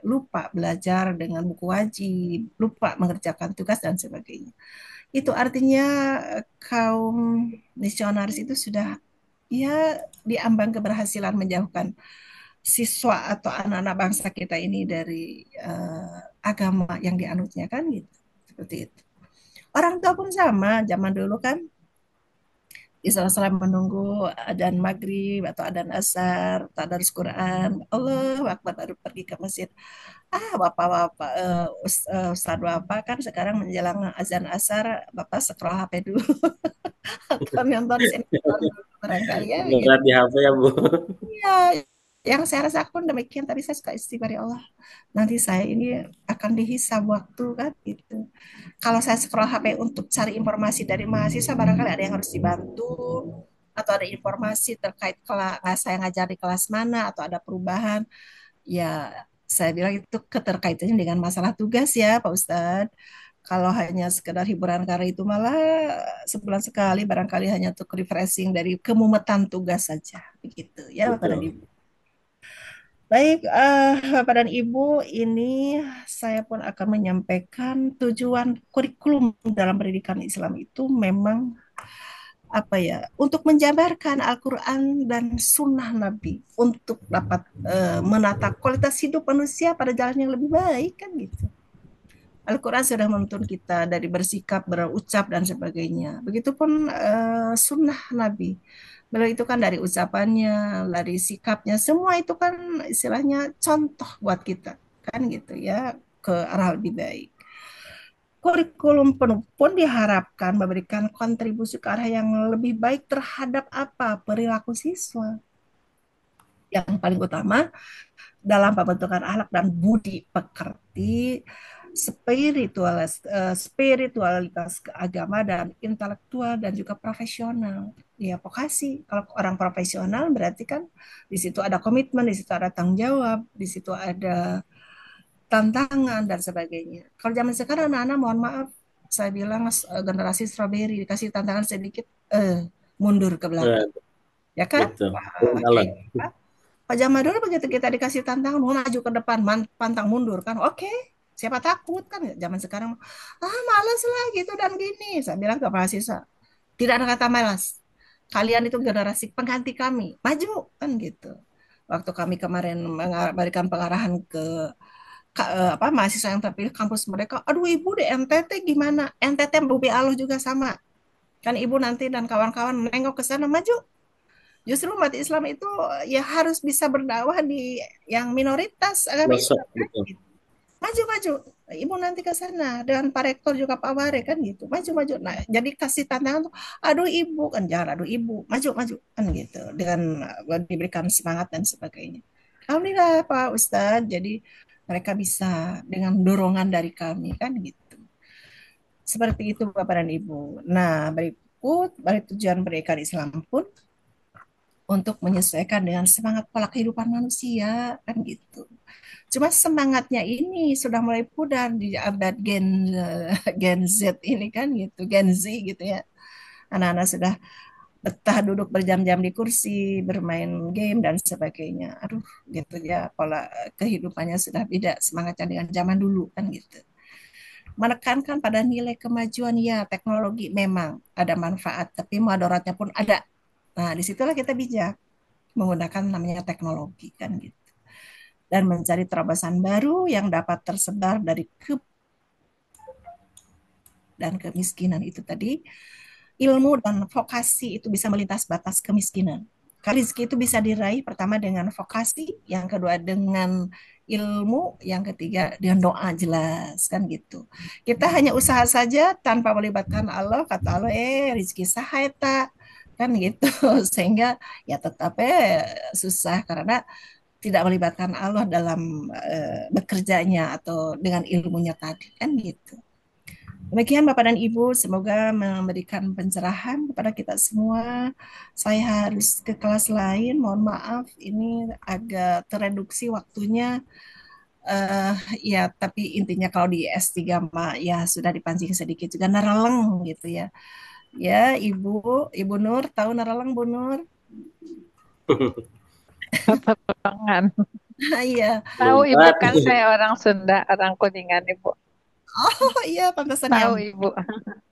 lupa belajar dengan buku wajib, lupa mengerjakan tugas dan sebagainya. Itu artinya kaum misionaris itu sudah ya diambang keberhasilan menjauhkan siswa atau anak-anak bangsa kita ini dari agama yang dianutnya kan gitu. Seperti itu. Orang tua pun sama, zaman dulu kan di sela-sela menunggu adzan maghrib atau adzan asar, tadarus Quran, Allah Akbar baru pergi ke masjid. Bapak-bapak, Ustadz Bapak kan sekarang menjelang azan asar, Bapak scroll HP dulu atau nonton sinetron dulu barangkali ya begitu. Berat di HP ya, Bu. Iya, yang saya rasakan demikian. Tapi saya suka istighfar ya Allah. Nanti saya ini akan dihisab waktu kan gitu. Kalau saya scroll HP untuk cari informasi dari mahasiswa, barangkali ada yang harus dibantu atau ada informasi terkait kelas saya ngajar di kelas mana atau ada perubahan. Ya, saya bilang itu keterkaitannya dengan masalah tugas ya, Pak Ustadz. Kalau hanya sekedar hiburan karena itu malah sebulan sekali barangkali hanya untuk refreshing dari kemumetan tugas saja. Begitu ya, Bapak dan Betul. Ibu. Baik, Bapak dan Ibu, ini saya pun akan menyampaikan tujuan kurikulum dalam pendidikan Islam itu memang apa ya, untuk menjabarkan Al-Quran dan Sunnah Nabi untuk dapat menata kualitas hidup manusia pada jalan yang lebih baik kan gitu. Al-Quran sudah menuntun kita dari bersikap, berucap dan sebagainya. Begitupun Sunnah Nabi. Beliau itu kan dari ucapannya, dari sikapnya, semua itu kan istilahnya contoh buat kita, kan gitu ya, ke arah lebih baik. Kurikulum penuh pun diharapkan memberikan kontribusi ke arah yang lebih baik terhadap apa? Perilaku siswa. Yang paling utama dalam pembentukan akhlak dan budi pekerti, spiritualitas agama dan intelektual dan juga profesional. Ya, vokasi. Kalau orang profesional berarti kan di situ ada komitmen, di situ ada tanggung jawab, di situ ada tantangan dan sebagainya. Kalau zaman sekarang anak-anak mohon maaf, saya bilang generasi strawberry dikasih tantangan sedikit mundur ke belakang. Betul. Ya kan? Betul. Oke. Jalan. Pak zaman dulu begitu kita dikasih tantangan mau maju ke depan, pantang mundur kan. Oke. Siapa takut kan zaman sekarang malas lah gitu dan gini. Saya bilang ke mahasiswa, tidak ada kata malas. Kalian itu generasi pengganti kami. Maju kan gitu. Waktu kami kemarin memberikan pengarahan ke apa mahasiswa yang terpilih kampus mereka, aduh ibu di NTT gimana? NTT Bumi Aluh juga sama. Kan ibu nanti dan kawan-kawan menengok ke sana maju. Justru umat Islam itu ya harus bisa berdakwah di yang minoritas agama Pelosok, Islam kan betul. gitu. Maju maju. Ibu nanti ke sana dengan Pak Rektor juga Pak Ware kan gitu. Maju maju. Nah, jadi kasih tantangan tuh, aduh ibu kan jangan aduh ibu, maju maju kan gitu. Dengan diberikan semangat dan sebagainya. Alhamdulillah Pak Ustadz. Jadi mereka bisa dengan dorongan dari kami kan gitu. Seperti itu Bapak dan Ibu. Nah, berikut dari tujuan pendidikan Islam pun untuk menyesuaikan dengan semangat pola kehidupan manusia kan gitu. Cuma semangatnya ini sudah mulai pudar di abad Gen Z ini kan gitu, Gen Z gitu ya. Anak-anak sudah betah duduk berjam-jam di kursi, bermain game dan sebagainya. Aduh, gitu ya, pola kehidupannya sudah beda semangatnya dengan zaman dulu kan gitu. Menekankan pada nilai kemajuan ya, teknologi memang ada manfaat, tapi mudaratnya pun ada. Nah, disitulah kita bijak menggunakan namanya teknologi kan gitu. Dan mencari terobosan baru yang dapat tersebar dari dan kemiskinan itu tadi, ilmu dan vokasi itu bisa melintas batas kemiskinan. Karena rezeki itu bisa diraih pertama dengan vokasi, yang kedua dengan ilmu, yang ketiga dengan doa jelas kan gitu. Kita hanya usaha saja tanpa melibatkan Allah, kata Allah rezeki saheta kan gitu. Sehingga ya tetap susah karena tidak melibatkan Allah dalam bekerjanya atau dengan ilmunya tadi kan gitu. Demikian Bapak dan Ibu, semoga memberikan pencerahan kepada kita semua. Saya harus ke kelas lain, mohon maaf ini agak tereduksi waktunya. eh Ya, tapi intinya kalau di S3 mah ya sudah dipancing sedikit juga nereleng gitu ya. Ya, Ibu Nur, tahu nereleng Bu Nur? Tangan. Iya. Tahu Ibu Lompat. kan saya orang Sunda, orang Kuningan Ibu. Oh iya, pantesan Tahu nyambung. Ibu.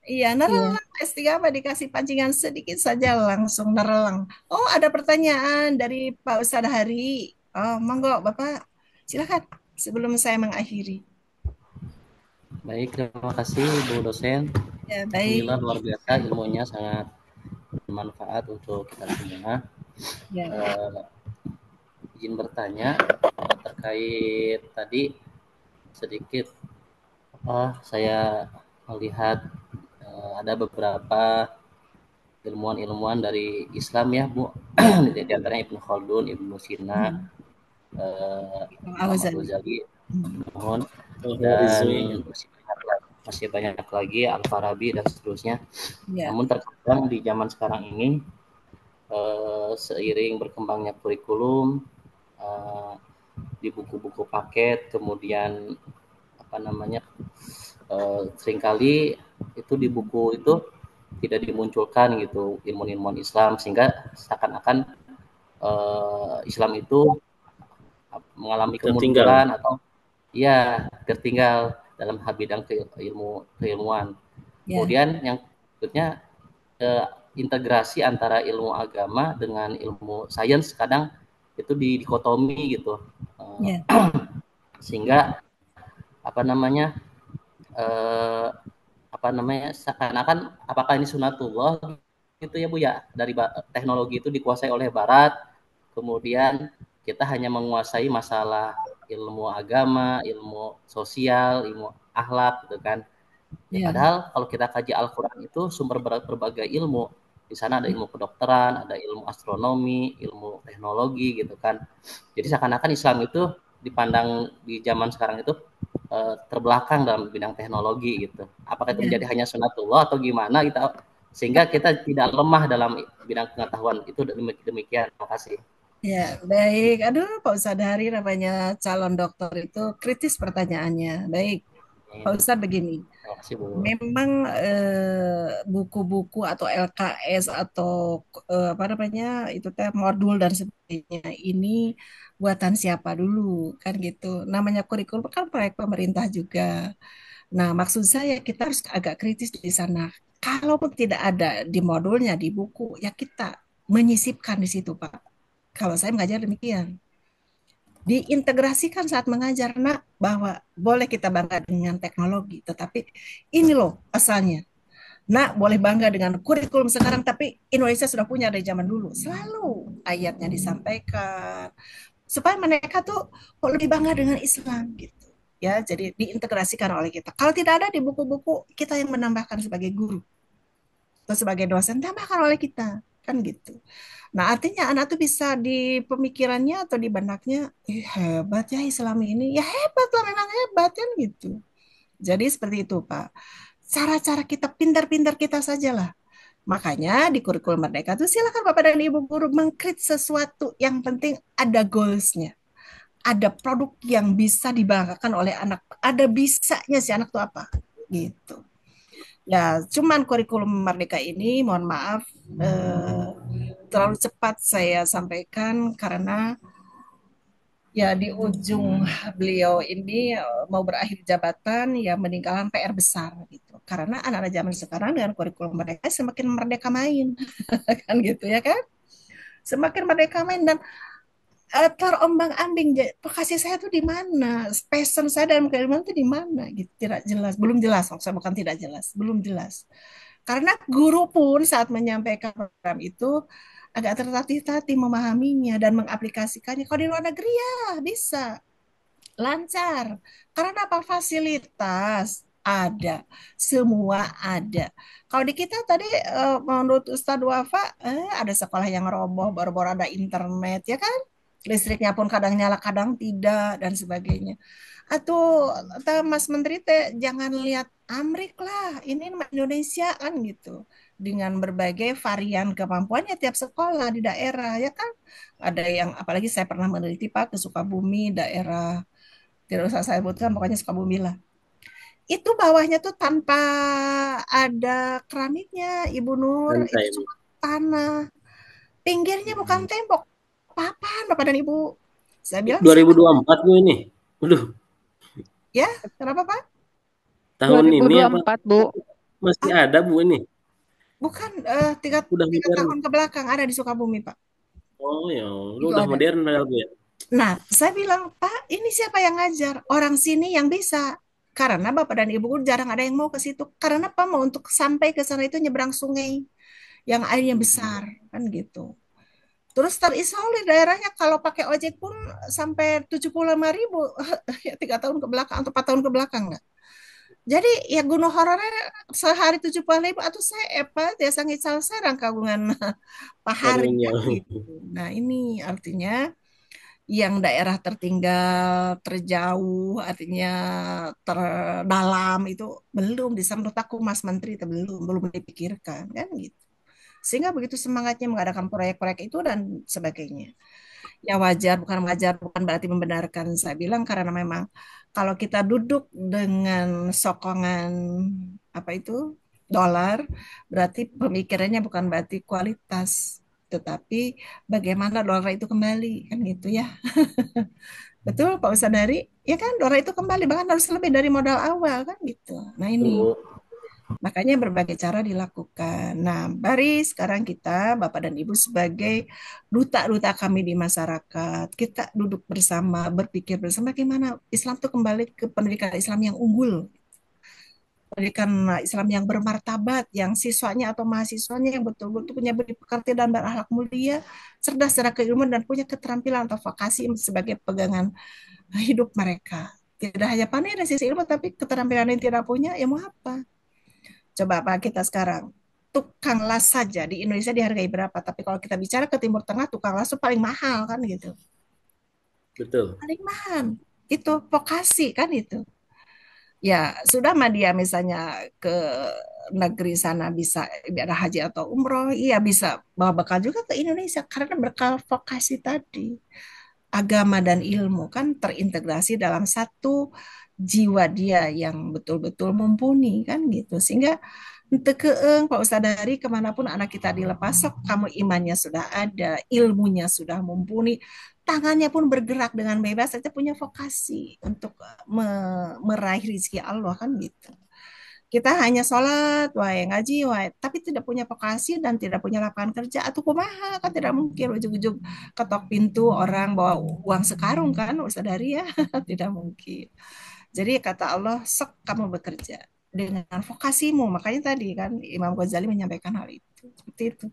Iya, Iya. nereleng. S3 apa dikasih pancingan sedikit saja langsung nereleng. Oh, ada pertanyaan dari Pak Ustadz Hari. Oh, monggo Bapak. Silakan sebelum saya mengakhiri. Baik, terima kasih Bu dosen. Ya, Alhamdulillah baik. luar biasa, ilmunya sangat bermanfaat untuk kita semua. Ya, Izin bertanya terkait tadi sedikit. Saya melihat ada beberapa ilmuwan-ilmuwan dari Islam ya Bu, di antaranya Ibnu Khaldun, Ibnu Sina, Imam Imam Al-Ghazali. Al-Ghazali, Hmm. mohon, dan Al-Khawarizmi. masih banyak lagi Al-Farabi dan seterusnya. Ya, Namun terkadang di zaman sekarang ini seiring berkembangnya kurikulum di buku-buku paket, kemudian apa namanya seringkali itu di buku itu tidak dimunculkan gitu ilmu-ilmuwan Islam, sehingga seakan-akan Islam itu mengalami Tertinggal. kemunduran atau ya tertinggal dalam hal bidang keilmuan. ya, Kemudian yang berikutnya integrasi antara ilmu agama dengan ilmu sains kadang itu dikotomi gitu, ya, sehingga apa namanya seakan-akan apakah ini sunatullah gitu ya Bu ya, dari teknologi itu dikuasai oleh Barat, kemudian kita hanya menguasai masalah ilmu agama, ilmu sosial, ilmu akhlak gitu kan. Ya, ya, padahal kalau kita kaji Al-Quran itu sumber berbagai ilmu. Di sana ada ilmu kedokteran, ada ilmu astronomi, ilmu teknologi gitu kan. Jadi seakan-akan Islam itu dipandang di zaman sekarang itu terbelakang dalam bidang teknologi gitu. Apakah itu ya. menjadi hanya sunatullah atau gimana kita sehingga kita tidak lemah dalam bidang pengetahuan itu. Demikian. Terima kasih. Ya, baik. Aduh, Pak Ustadz Hari namanya calon dokter itu kritis pertanyaannya. Baik, Pak Ustadz begini. Terima kasih Bu. Memang buku-buku atau LKS atau apa namanya itu teh modul dan sebagainya ini buatan siapa dulu kan gitu. Namanya kurikulum kan proyek pemerintah juga. Nah, maksud saya kita harus agak kritis di sana. Kalaupun tidak ada di modulnya di buku, ya kita menyisipkan di situ, Pak. Kalau saya mengajar demikian. diintegrasikan saat mengajar, nak, bahwa boleh kita bangga dengan teknologi, tetapi ini loh asalnya. Nak, boleh bangga dengan kurikulum sekarang, tapi Indonesia sudah punya dari zaman dulu. Selalu ayatnya disampaikan supaya mereka tuh kok lebih bangga dengan Islam gitu. Ya, jadi diintegrasikan oleh kita. Kalau tidak ada di buku-buku, kita yang menambahkan sebagai guru atau sebagai dosen, tambahkan oleh kita, kan gitu. Nah, artinya anak tuh bisa di pemikirannya atau di benaknya, hebat ya Islam ini, ya hebat lah, memang hebat kan gitu. Jadi seperti itu, Pak. Cara-cara kita pintar-pintar kita sajalah. Makanya di kurikulum Merdeka itu silakan Bapak dan Ibu guru mengkrit sesuatu, yang penting ada goalsnya. Ada produk yang bisa dibanggakan oleh anak. Ada bisanya si anak tuh apa. Gitu. Ya, cuman kurikulum Merdeka ini, mohon maaf, terlalu cepat saya sampaikan karena ya di ujung beliau ini mau berakhir jabatan, ya meninggalkan PR besar gitu. Karena anak-anak zaman sekarang dengan kurikulum mereka semakin merdeka main, kan gitu ya kan? Semakin merdeka main dan terombang-ambing. Kasih saya tuh di mana? Passion saya dalam keilmuan itu di mana? Gitu, tidak jelas, belum jelas. Maksudnya bukan tidak jelas, belum jelas. Karena guru pun saat menyampaikan program itu agak tertatih-tatih memahaminya dan mengaplikasikannya. Kalau di luar negeri ya bisa lancar. Karena apa? Fasilitas ada, semua ada. Kalau di kita tadi menurut Ustadz Wafa, ada sekolah yang roboh, baru-baru ada internet, ya kan? Listriknya pun kadang nyala, kadang tidak, dan sebagainya. Atau Mas Menteri teh jangan lihat Amrik lah, ini Indonesia kan gitu. Dengan berbagai varian kemampuannya tiap sekolah di daerah, ya kan? Ada yang, apalagi saya pernah meneliti Pak ke Sukabumi, daerah tidak usah saya sebutkan, pokoknya Sukabumi lah. Itu bawahnya tuh tanpa ada keramiknya, Ibu Nur, itu Santai. cuma tanah. Pinggirnya bukan tembok, papan Bapak dan Ibu. Saya bilang salah. 2024 Bu ini. Waduh, Ya, kenapa Pak? tahun ini apa 2024, Bu. masih Ah, ada Bu ini? bukan, Udah tiga modern. tahun ke belakang ada di Sukabumi Pak. Oh ya, lu Itu udah ada. modern padahal Bu ya. Nah, saya bilang, Pak, ini siapa yang ngajar? Orang sini yang bisa. Karena Bapak dan Ibu jarang ada yang mau ke situ. Karena apa? Mau untuk sampai ke sana itu nyebrang sungai yang airnya besar, kan gitu. Terus terisolir daerahnya, kalau pakai ojek pun sampai 75.000 ya 3 tahun ke belakang atau 4 tahun ke belakang lah. Jadi ya gunung horornya sehari 70.000 atau saya apa ya sangit serang kagungan pahari Karunya. kan gitu. Nah ini artinya yang daerah tertinggal, terjauh, artinya terdalam itu belum disambut aku Mas Menteri itu belum dipikirkan kan gitu. Sehingga begitu semangatnya mengadakan proyek-proyek itu dan sebagainya. Ya wajar, bukan berarti membenarkan. Saya bilang karena memang kalau kita duduk dengan sokongan apa itu dolar, berarti pemikirannya bukan berarti kualitas, tetapi bagaimana dolar itu kembali kan gitu ya. Betul Pak Usadari, ya kan dolar itu kembali bahkan harus lebih dari modal awal kan gitu. Nah ini Bu. makanya berbagai cara dilakukan. Nah, mari sekarang kita, Bapak dan Ibu, sebagai duta-duta kami di masyarakat, kita duduk bersama, berpikir bersama bagaimana Islam itu kembali ke pendidikan Islam yang unggul, pendidikan Islam yang bermartabat, yang siswanya atau mahasiswanya yang betul-betul punya budi pekerti dan berakhlak mulia, cerdas secara keilmuan dan punya keterampilan atau vokasi sebagai pegangan hidup mereka. Tidak hanya pandai dari sisi ilmu, tapi keterampilan yang tidak punya, ya mau apa? Coba Pak kita sekarang, tukang las saja di Indonesia dihargai berapa? Tapi kalau kita bicara ke Timur Tengah, tukang las itu paling mahal kan gitu. Betul. Paling mahal. Itu vokasi kan itu. Ya sudah mah dia misalnya ke negeri sana bisa ibadah haji atau umroh, iya bisa bawa bekal juga ke Indonesia karena bekal vokasi tadi. Agama dan ilmu kan terintegrasi dalam satu jiwa dia yang betul-betul mumpuni kan gitu. Sehingga tekeeng Pak Ustadz dari kemanapun anak kita dilepas, sok kamu imannya sudah ada, ilmunya sudah mumpuni, tangannya pun bergerak dengan bebas, saja punya vokasi untuk meraih rizki Allah kan gitu. Kita hanya sholat, wae ngaji, wae, tapi tidak punya vokasi dan tidak punya lapangan kerja. Atau kumaha kan tidak mungkin ujung-ujung ketok pintu orang bawa uang sekarung kan, Ustaz Dari ya, tidak mungkin. Jadi kata Allah, sok kamu bekerja dengan vokasimu. Makanya tadi kan Imam Ghazali menyampaikan hal itu. Seperti itu.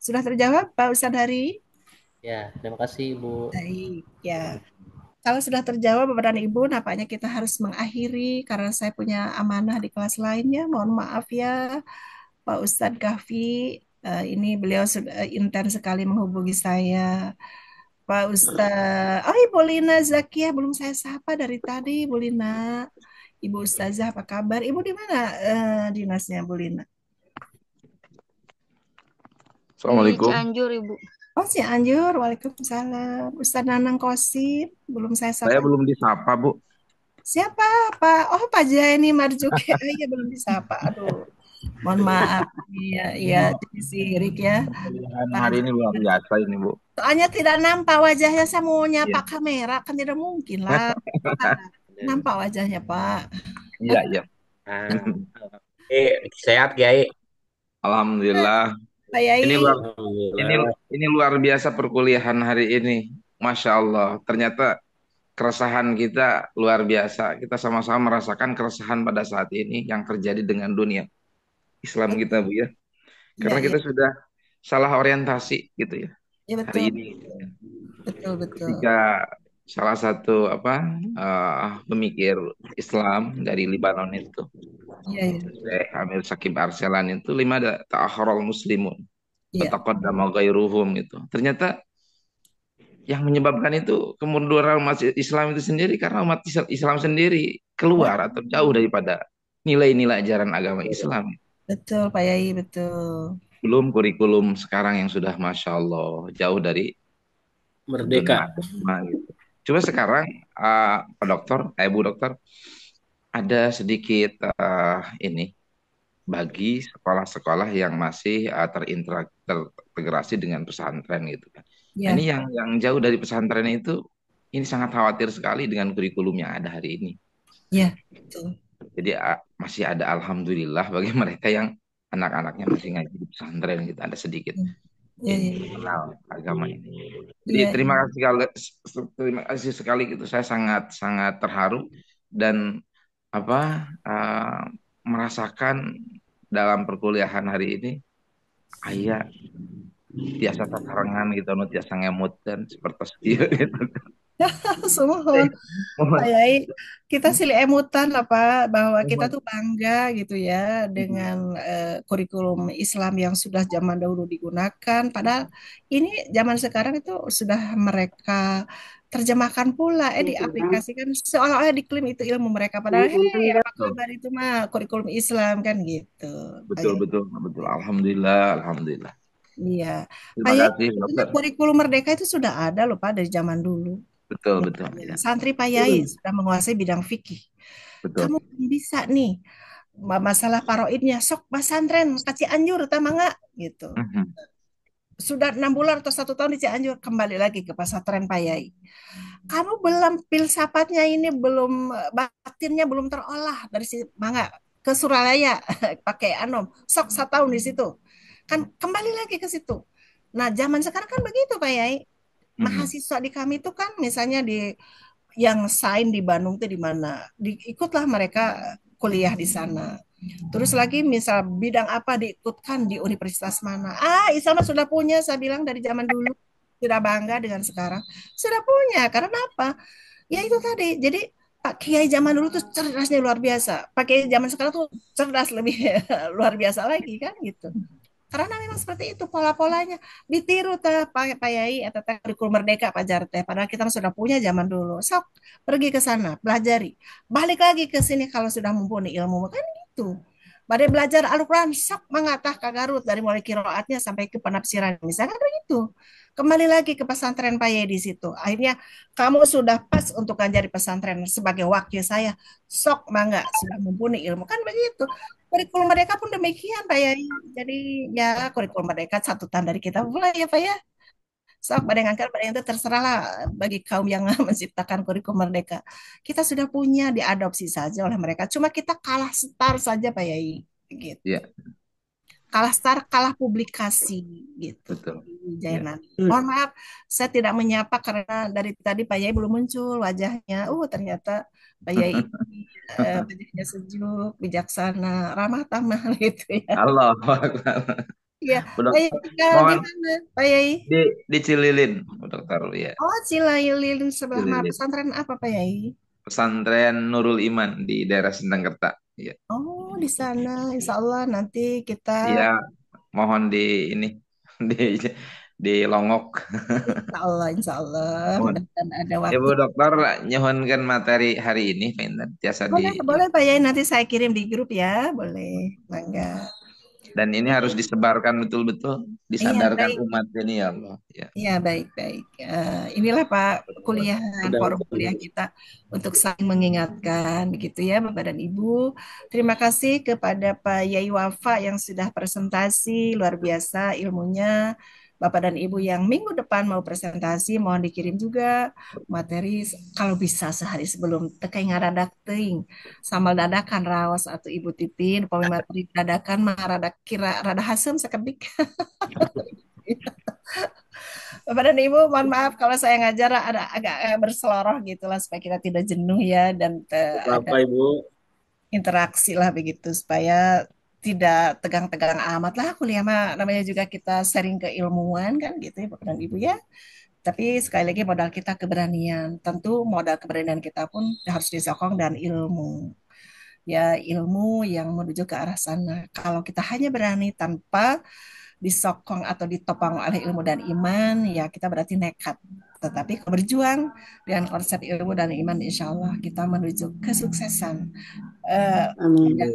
Sudah terjawab Pak Ustaz Hari? Ya, terima kasih Ibu. Baik, ya. Kalau sudah terjawab Bapak dan Ibu, nampaknya kita harus mengakhiri karena saya punya amanah di kelas lainnya. Mohon maaf ya, Pak Ustadz Kahfi. Ini beliau sudah intens sekali menghubungi saya. Pak Ustadz, oh Ibu Lina Zakia, belum saya sapa dari tadi, Ibu Lina. Ibu Ustazah, apa kabar? Ibu di mana dinasnya, Bu Lina? Di Assalamualaikum. Cianjur, Ibu. Oh, Cianjur. Waalaikumsalam. Ustadz Nanang Kosim, belum saya Saya sapa. belum disapa, Bu. Siapa, Pak? Oh, Pak Jaini Marzuki. Iya, belum disapa. Aduh, mohon maaf. Iya, iya, jadi sirik ya. Pilihan Pak hari ini luar biasa ini, Bu. Soalnya tidak nampak wajahnya, saya mau nyapa Iya, kamera, kan tidak mungkin lah. Nampak wajahnya, Pak. iya, iya. Nah, sehat Kiai. Alhamdulillah. Pak Ini Yai, luar ini Alhamdulillah. ini luar biasa perkuliahan hari ini. Masya Allah. Ternyata keresahan kita luar biasa. Kita sama-sama merasakan keresahan pada saat ini yang terjadi dengan dunia Islam kita, Bu ya. iya, Karena iya, kita sudah salah orientasi gitu ya iya hari betul, ini. betul, betul. Ketika salah satu pemikir Islam dari Lebanon itu, Iya, iya, Syekh Amir Sakib Arsalan itu lima ada ta'akharul muslimun iya, wataqaddama ghairuhum itu. Ternyata yang menyebabkan itu kemunduran umat Islam itu sendiri karena umat Islam sendiri ya, keluar atau jauh daripada nilai-nilai ajaran agama Islam. betul, Pak Yai, betul. Belum kurikulum sekarang yang sudah Masya Allah jauh dari Merdeka. dunia agama gitu. Coba sekarang Pak Dokter, Bu Dokter, ada sedikit ini bagi sekolah-sekolah yang masih terintegrasi dengan pesantren gitu kan. Nah, Ya, ini yang jauh dari pesantren itu ini sangat khawatir sekali dengan kurikulum yang ada hari ini. ya, betul. Jadi masih ada alhamdulillah bagi mereka yang anak-anaknya masih ngaji di pesantren gitu ada sedikit Ya, ini ya, kenal agama ini. Jadi ya, terima kasih sekali gitu. Saya sangat sangat terharu dan uh, merasakan dalam perkuliahan hari ini ayah tiasa sasarangan gitu, nu tiasa ngemut dan seperti itu gitu. Sumohon. Pak Mohon. Yai, kita silih emutan lah Pak, bahwa kita Mohon. tuh bangga gitu ya dengan kurikulum Islam yang sudah zaman dahulu digunakan. Padahal ini zaman sekarang itu sudah mereka terjemahkan pula, diaplikasikan seolah-olah diklaim itu ilmu mereka. Padahal, hei, apa Betul, kabar itu mah kurikulum Islam kan gitu, Pak betul, Yai. betul, betul. Alhamdulillah, alhamdulillah. Iya, Pak Terima Yai, kasih, sebetulnya dokter. kurikulum Merdeka itu sudah ada loh Pak dari zaman dulu. Betul, betul, Misalnya, ya. santri Pak Yai sudah menguasai bidang fikih. Betul. Kamu bisa nih masalah paroidnya sok pesantren ke Cianjur utama nggak gitu. Mhm. Sudah 6 bulan atau 1 tahun di Cianjur, kembali lagi ke pesantren Pak Yai. Kamu belum filsafatnya ini belum batinnya belum terolah dari si mangga ke Suralaya pakai anom sok 1 tahun di situ kan kembali lagi ke situ. Nah zaman sekarang kan begitu Pak Yai, Mhm. mahasiswa di kami itu kan misalnya di yang sign di Bandung tuh di mana ikutlah mereka kuliah di sana. Terus lagi misal bidang apa diikutkan di universitas mana. Isama sudah punya, saya bilang dari zaman dulu. Sudah bangga dengan sekarang. Sudah punya, karena apa? Ya itu tadi. Jadi Pak Kiai zaman dulu tuh cerdasnya luar biasa. Pak Kiai zaman sekarang tuh cerdas lebih luar biasa lagi kan gitu. Karena memang seperti itu pola-polanya. Ditiru Pak Yai atau kurikulum merdeka Pak Jarte. Padahal kita sudah punya zaman dulu. Sok pergi ke sana, pelajari. Balik lagi ke sini kalau sudah mumpuni ilmu. Kan gitu. Badai belajar Al-Quran, sok mengatah ke Garut dari mulai kiroatnya sampai ke penafsiran. Misalnya begitu. Kembali lagi ke pesantren Pak Yai di situ. Akhirnya kamu sudah pas untuk ngajar di pesantren sebagai wakil saya. Sok mangga sudah mumpuni ilmu. Kan begitu. Kurikulum Merdeka pun demikian, Pak ya. Jadi ya kurikulum Merdeka catatan dari kita pula ya, Pak ya. Sok badengangkan badeng itu terserahlah bagi kaum yang menciptakan kurikulum merdeka. Kita sudah punya, diadopsi saja oleh mereka. Cuma kita kalah start saja Pak Yai. Gitu. Iya, Kalah start, kalah publikasi gitu. betul. Wijaya Iya. Nadi. Mohon maaf, saya tidak menyapa karena dari tadi Pak Yai belum muncul wajahnya. Ternyata Pak Yai ini wajahnya sejuk, bijaksana, ramah tamah gitu ya. Allah, Iya, Bu Pak Yai Dokter, tinggal di mohon mana, Pak Yai? di Cililin, Bu Dokter ya. Oh, Cilailin sebelah mana? Cililin. Pesantren apa, Pak Yai? Pesantren Nurul Iman di daerah Sendangkerta. Iya. Oh, di sana. Insya Allah nanti kita, Iya, mohon di ini di di Longok. insya Allah, Mohon. mudah-mudahan ada Ibu waktu. Dokter nyuhunkan materi hari ini, Pinten. Biasa Boleh, boleh Pak Yai, nanti saya kirim di grup ya, boleh. Mangga. dan ini harus disebarkan betul-betul, Iya, disadarkan baik. umat ini ya Allah. Ya. Iya, baik-baik. Inilah Pak kuliahan, forum kuliah kita untuk saling mengingatkan, begitu ya Bapak dan Ibu. Terima kasih kepada Pak Yai Wafa yang sudah presentasi, luar biasa ilmunya. Bapak dan Ibu yang minggu depan mau presentasi, mohon dikirim juga materi kalau bisa sehari sebelum tekai ngaradak teuing. Sambal dadakan raos atau Ibu Titin, poin materi dadakan mah rada kira rada hasem sakedik. Bapak dan Ibu, mohon maaf kalau saya ngajar ada agak berseloroh gitulah supaya kita tidak jenuh ya dan ada Apa Ibu? interaksi lah begitu supaya tidak tegang-tegang amat lah kuliah mah namanya juga kita sharing keilmuan kan gitu ya Bapak dan Ibu ya. Tapi sekali lagi modal kita keberanian. Tentu modal keberanian kita pun harus disokong dan ilmu. Ya ilmu yang menuju ke arah sana. Kalau kita hanya berani tanpa disokong atau ditopang oleh ilmu dan iman, ya kita berarti nekat. Tetapi kalau berjuang dengan konsep ilmu dan iman, insya Allah kita menuju kesuksesan. Amin. Dan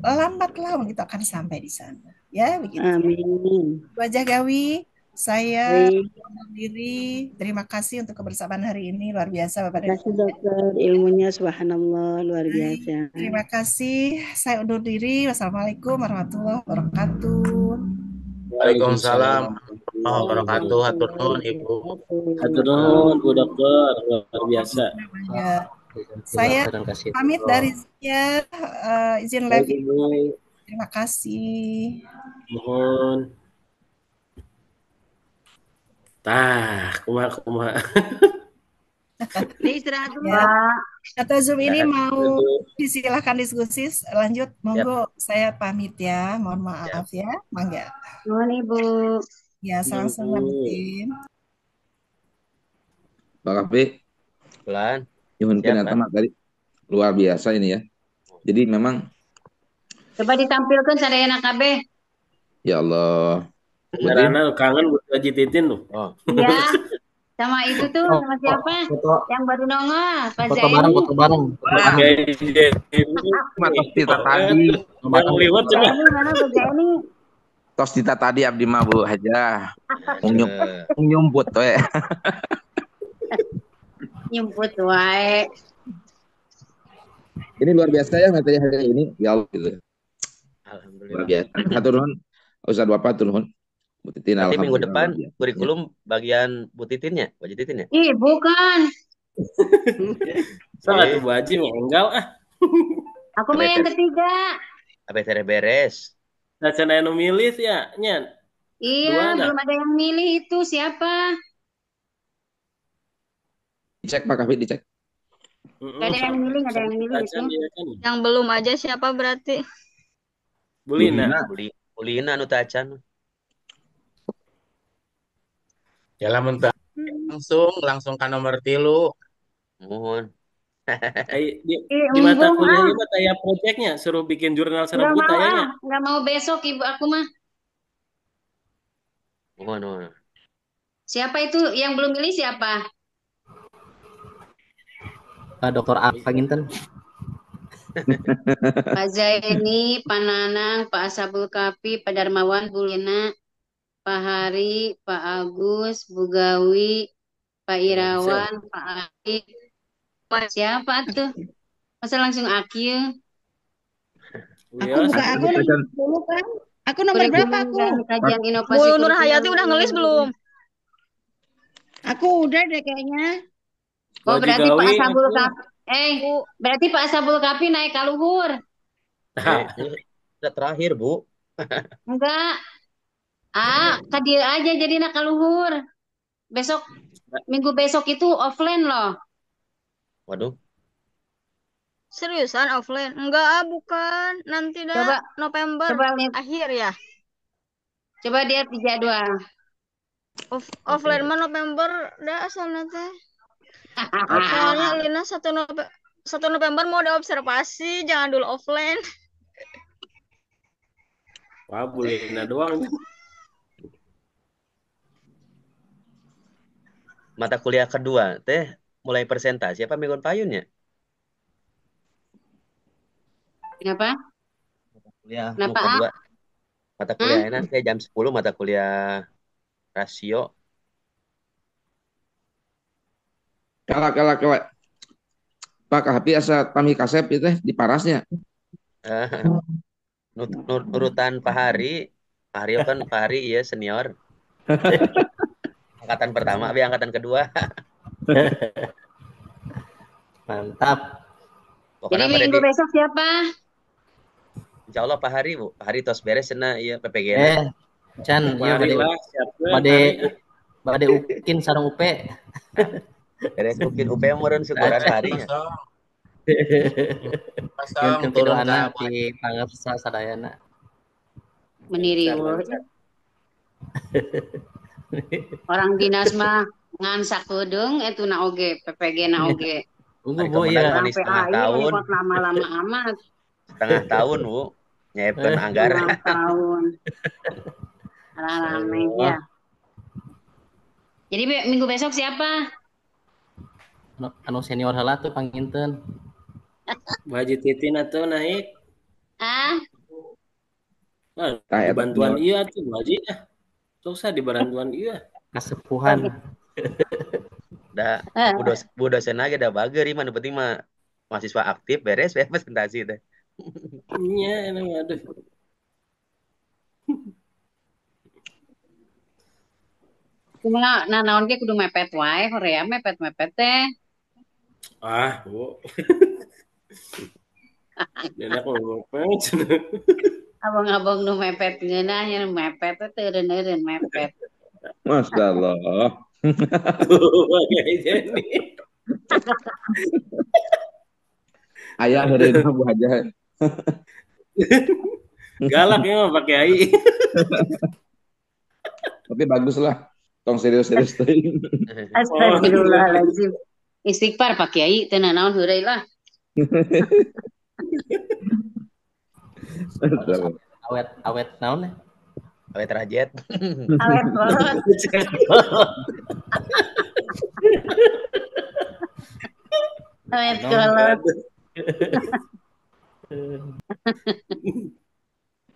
lambat laun kita akan sampai di sana. Ya, begitu. Amin. Wajah Gawi, saya Baik. undur diri. Terima kasih untuk kebersamaan hari ini. Luar biasa Bapak Terima dan kasih Ibu. dokter, ilmunya subhanallah luar biasa. Terima kasih. Saya undur diri. Wassalamualaikum warahmatullahi wabarakatuh. Waalaikumsalam warahmatullahi wabarakatuh. Hatur nuhun Ibu. Hatur nuhun Bu Dokter, luar biasa. Ya. Saya Terima kasih. pamit dari saya, izin Baik live. Ibu, Terima kasih. mohon. Kumaha. Istirahat dulu. Ya. Atau Zoom ini Ya, mau Ibu. disilahkan diskusi lanjut. Monggo saya pamit ya. Mohon maaf ya. Mangga. Nuhun Ibu. Ya, langsung lanjutin. Pak Kapi, Pelan. nyuhun Siap, kenyataan tadi luar biasa ini ya. Jadi memang Coba ditampilkan sadayana kabeh. ya Allah. Beneran kangen buat Haji Titin tuh. Oh, Iya. Sama itu tuh, sama siapa? Foto Yang baru nongol, Pak foto bareng, Zaini. foto bareng. Cuma tos tita tadi, Yang liwat coba. Zaini mana Pak Zaini? tos tita tadi abdi mah Bu Haja. eh, Nyumput we. Nyemput wae. Ini luar biasa ya materi hari ini. Ya Allah gitu. Luar Alhamdulillah. biasa. Hatur nuhun. Ustaz Bapak hatur nuhun. Bu Titin Nanti minggu alhamdulillah depan luar biasa. kurikulum bagian Bu Titin ya, Bu Haji Titin ya. Ih, bukan. Salah tuh Bu Haji enggak ah. Aku mah yang ketiga. Apa beres? Nah, cenah nu milih ya, Nyan. Iya, Dua dah. belum ada yang milih itu siapa? Dicek Pak Kafi, dicek. Gak ada yang milih, gak ada yang milih itu. Yang belum aja siapa berarti? Bulina. Bulina anu tacan. Ya lamun teu langsung ka nomor 3. Mohon. Di mata kuliahnya mah kayak proyeknya suruh bikin jurnal Nggak serabut mau tayanya. nggak mau besok ibu aku mah. Mohon. Siapa itu yang belum milih siapa? Pak Dokter Aksa Ginten. Pak Zaini, Pak Nanang, Pak Asabul Kafi, Pak Darmawan, Bu Lina, Pak Hari, Pak Agus, Bu Gawi, Pak Irawan, Pak Aik. Siapa tuh? Masa langsung Akil? Aku dulu kan. Aku nomor berapa aku? Kajian inovasi Bu Nur Hayati udah ngelis belum? Aku udah deh kayaknya. Oh, Baju berarti Pak gawi Sabul aku. Kapi. Bu, Berarti Pak Sabul Kapi naik ke luhur. Ini udah terakhir, Bu. Enggak. Ke dia aja jadi nak ke luhur. Besok, minggu besok itu offline loh. Waduh, seriusan offline? Enggak, bukan. Nanti dah Coba, November coba lihat, akhir ya. coba lihat di jadwal. Offline mah November dah asalnya teh. Soalnya Lina 1 November mau ada observasi, jangan dulu offline. Wah, Bulina doang. mata kuliah kedua teh mulai presentasi apa minggu payunnya? Kenapa? Kuliah nu Kenapa, kedua, mata Hah? kuliah enak teh jam 10 mata kuliah rasio. Kalak. Pak Hapi asa Tami Kasep itu di parasnya. Eh, Nurutan Pak Hari. Pak Hari kan Pak Hari ya senior. Angkatan pertama, tapi angkatan kedua. Mantap. Jadi Pokoknya pada minggu di besok siapa? Insya Allah Pak Hari, Bu. Pak Hari tos beres cenah iya PPG na. Chan, iya Mari bade lah, siapkan bade hari. bade ukin sareng upe. Beres mungkin UP meureun syukuran Pak Hari nya. Nyun Kosong pido turun ke anak di pangarsa sadayana. Mendiri Lancar. orang dinas mah ngan sakudung itu na oge PPG na oge. Tunggu Hari Bu kemenang ya. Orang manis setengah PAI tahun. repot lama-lama amat. Setengah tahun, Bu. Nyiapkeun anggar. Setengah tahun. Rame ya. Jadi minggu besok siapa? Anu senior heula tuh panginten. Bu Haji Titin atau naik. Ah, Wah, Tah di eta bantuan senior. iya tuh Bu Haji. Sok sa di bantuan iya. Kasepuhan. Da bu dosen aja da bager ieu mah nu penting mah mahasiswa aktif beres ya presentasi teh. Iya, emang aduh. cuma nah naon ge kudu mepet wae Korea mepet teh. Ah, Bu. Enak ngomong pet. Abang-abang nu mepet ngeunah nya nu mepet teh eureun mepet. Masya Allah. Kayak Jenny. Ayah heureuy Bu Haja. Galak ya Pak Kiai. Tapi bagus lah. Tong serius-serius teuing. Astagfirullahaladzim. Istighfar Pak Kiai teu naon heureuy lah. Awet naon ya? Awet rajet. Awet kolot. Awet kolot.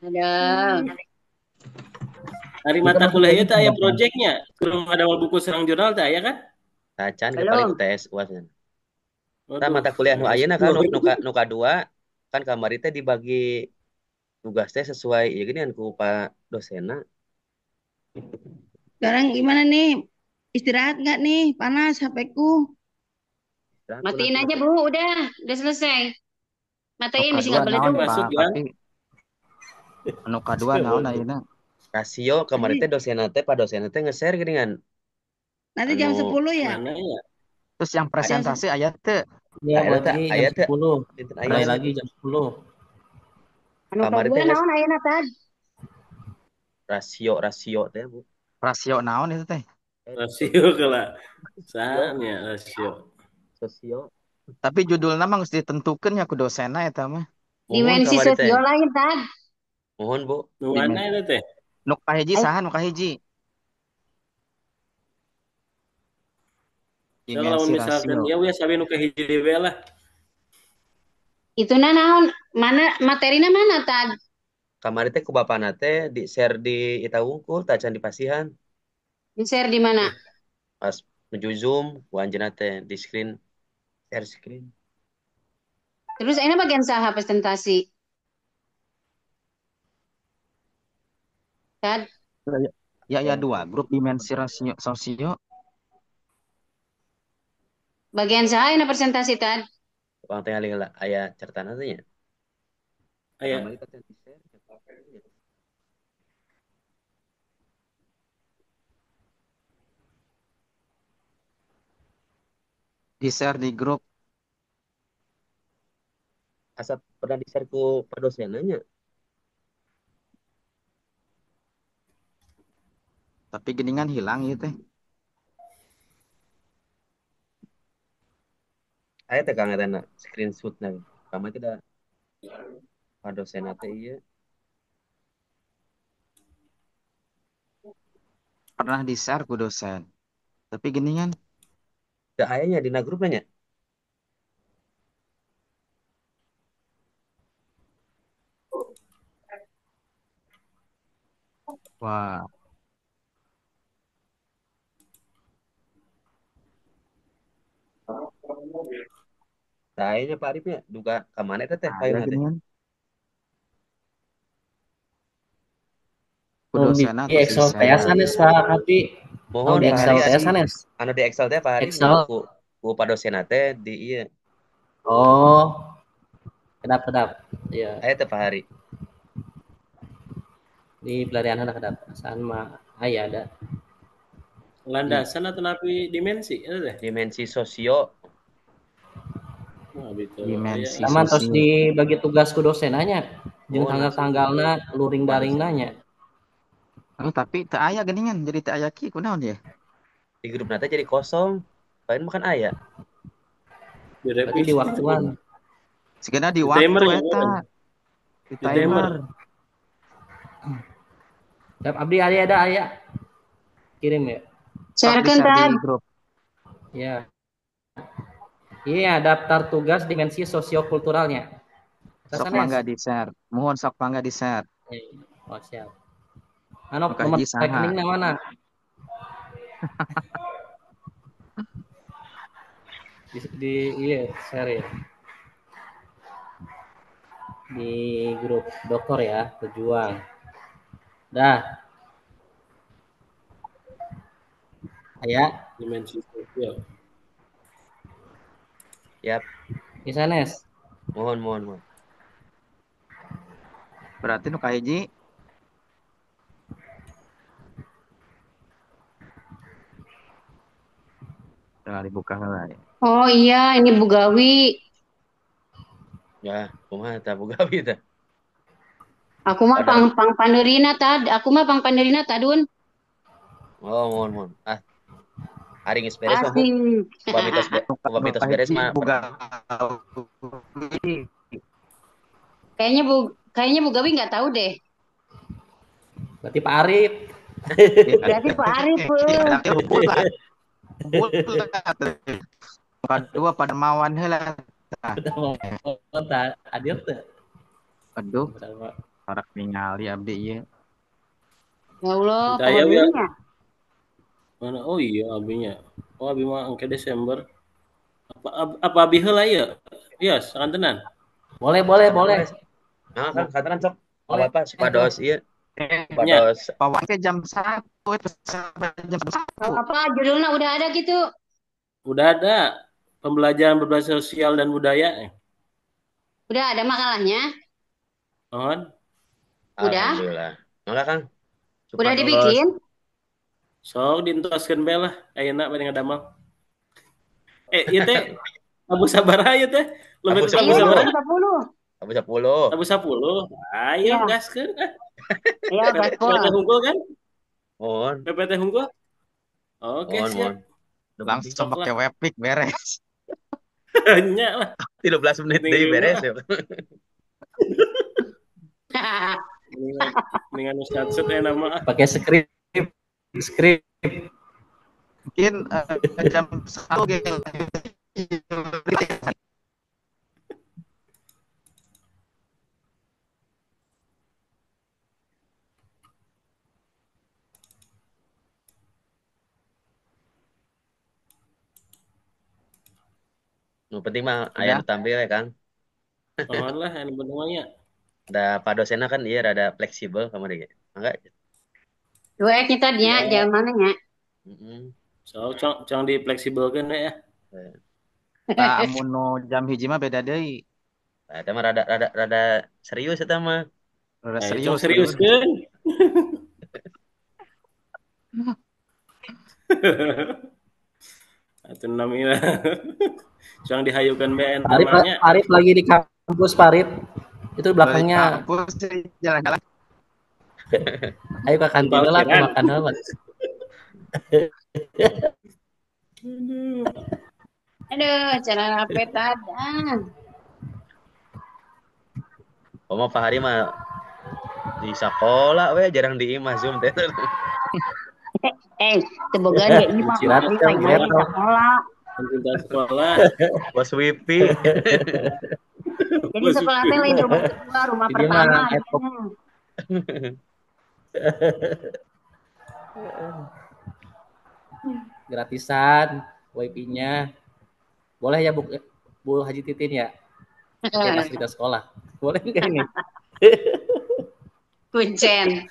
Aduh. Hari mata kuliahnya teh aya projectnya. Belum ada buku serang jurnal teh aya kan? Tacan ke Belum. paling UTS UAS kan. Tah Waduh, mata kuliah nu ayeuna kan waduh. nu kadua kan kamari teh dibagi tugas teh sesuai ya gini kan ku Pak dosenna. Sekarang gimana nih? Istirahat nggak nih? Panas HP-ku. Matiin aja Bu, udah selesai. Matiin bisa Kadua nggak boleh naon dulu. Masuk Pak ya. Kapi? Anu kadua naon ayeuna? Rasio kamari teh dosenna teh Pak dosenna teh nge-share gini kan. Nanti jam Anu 10 ya? Mana ya? Terus yang presentasi aya teu? Iya, aya teh lagi aya jam teh 10. dinten Mulai aya lagi jam 10. Anu kamari kedua teh geus naon ayeuna tad? rasio teh Bu. Rasio naon itu teh? Rasio kala. Saatnya rasio. Sosio. Tapi judulna mah geus ditentukeun ya ku dosenna eta mah. Mohon Dimensi kamari teh. sosio lain tad. Mohon Bu. Nu mana itu teh? Nu kahiji saha nu kahiji? Kalau Dimensi misalkan rasio. ya we sabe nu kahiji dewe lah. Itu naon? Mana materina mana tad? Kamari teh ku bapana teh di share di Ita Wungkul tacan di Pasihan. Di-share di mana? Pas menuju Zoom ku anjeunna teh di share screen. Terus ini bagian saha presentasi? Tad, Ya dua grup dimensi rasio sosio. Bagian saya na presentasi tad. Orang tengah lingala aya cartana teh nya. Aya. Kamari teh di-share. Di-share di grup. Asa pernah di-share ku padosenna nya. Tapi geningan hilang ya teh. Aya teh Kang eta screenshot-na. Kamari teh da padosenna teh ieu. Pernah di-share ku dosen. Tapi geningan Da aya nya dina grupna nya. wah, Da aya nya Pak Arif nya duga ka mana eta teh ada filenya teh. geningan. Ku Oh, di dosen aku Excel teh share. sanes Pak Kapi. Oh, Mohon di Pak Excel Hari teh sanes. anu di Excel teh Pak Hari Excel. nya ku padosenna teh di ieu. Oh, kedap. Iya. Aya teh Pak Hari. Di pelarian ada kedap. Saan mah aya ada. Landasan atau napi dimensi itu teh. Dimensi sosio. Wah, gitu. Dimensi Sama terus sosial. dibagi tugas ku dosen nanya. Jeung Oh, tanggal-tanggalna luring-daring nanya. Oh, tapi teu aya geningan jadi teu aya ki kunaon ya? Di grup nanti jadi kosong. Paling makan aya. Berarti di waktuan. Sigana di Di waktu timer ya, eta. kan? Di Di timer. timer. Dap abdi ada aya. Kirim ya. Sok Sharekan di-share tad. di grup. Ya. Iya, daftar tugas dimensi sosiokulturalnya. Sok Sasanes. mangga di-share. Mohon sok mangga di-share. Oh, siap. Anu Maka nomor hiji saha? rekeningna mana? di iya, share ya. Di grup dokter ya, pejuang. Dah. Aya. Dimensi sosial. Yap. Isanes. Mohon. Berarti nu kahiji dibuka heula ya. Oh iya, ini Bu Gawi. Ya, kumaha tah Bugawi tah. Aku mah pang panderina tad. Aku mah pang panderina tadun. Oh, mohon. Hari geus beres mah Bu. Asing. Mitos beres mah. Kayaknya Bu Gawi nggak tahu deh. Berarti Pak Arif. Berarti Pak Arif. Kedua pada mawan heula. Adil teh. Aduh. Parak ningali abdi ieu. Ya Allah, Daya ya. penghuninya. Mana? Oh iya, abinya. Oh, abi mah angke Desember. Apa abi heula ya? Iya, sakantenan. Boleh. Nah, kan kantoran sok. Apa supados ieu. Nya. Supados. Pawan ke jam 1 jam 1. Apa judulnya udah ada gitu? Udah ada pembelajaran berbahasa sosial dan budaya. Udah ada makalahnya? Mohon. Udah? Alhamdulillah. Mangga Kang. Udah dibikin? Sok dientoskeun bae lah ayeuna bade ngadamel. Ieu teh Abu Sabaraha ieu teh. Lebih ke Abu Sabaraha. Abu 10. Abu 10. Ayo gaskeun. Ayo gaspol. PPT Hunggul kan? Mohon. PPT Hunggul. Oke, siap. Langsung pakai webpick beres. Nya lah. 13 menit deui beres ya. Dengan Ustaz Set ya nama. Pakai skrip. Mungkin jam 1 gitu. Nu penting mah aya nu tampil ya Kang. Mohon lah anu benuanya. Nah, Da padosena kan ieu rada fleksibel kamari ge. Mangga. Dua kita dia Ya. zamannya. So, cang di fleksibelkeun ya. Tak amun no jam hiji mah beda deui. Nah, eta mah rada serius eta mah. Rada Nah, cong serius serius bener. kan? Atau namanya cong dihayukan BN Arif, tamanya. Arif lagi di kampus, Arif. Itu Balik belakangnya. kampus sih, jalan-jalan. Ayo ke kantin lah, Parkiran. makan apa. Aduh, cara rapet ada. Oma Pak Hari mah di sekolah we jarang di imah Zoom teh. Teboga dia ini mah Istirahat Ari kan, lain di gretel. sekolah. Pencinta sekolah. Bos Wipi. Jadi sekolah teh lain rumah kedua, rumah Ini pertama. mah laptop. Gratisan WiFi-nya. Boleh ya Bu Haji Titin ya? Kayak fasilitas sekolah. Boleh nggak ini? Kuncen.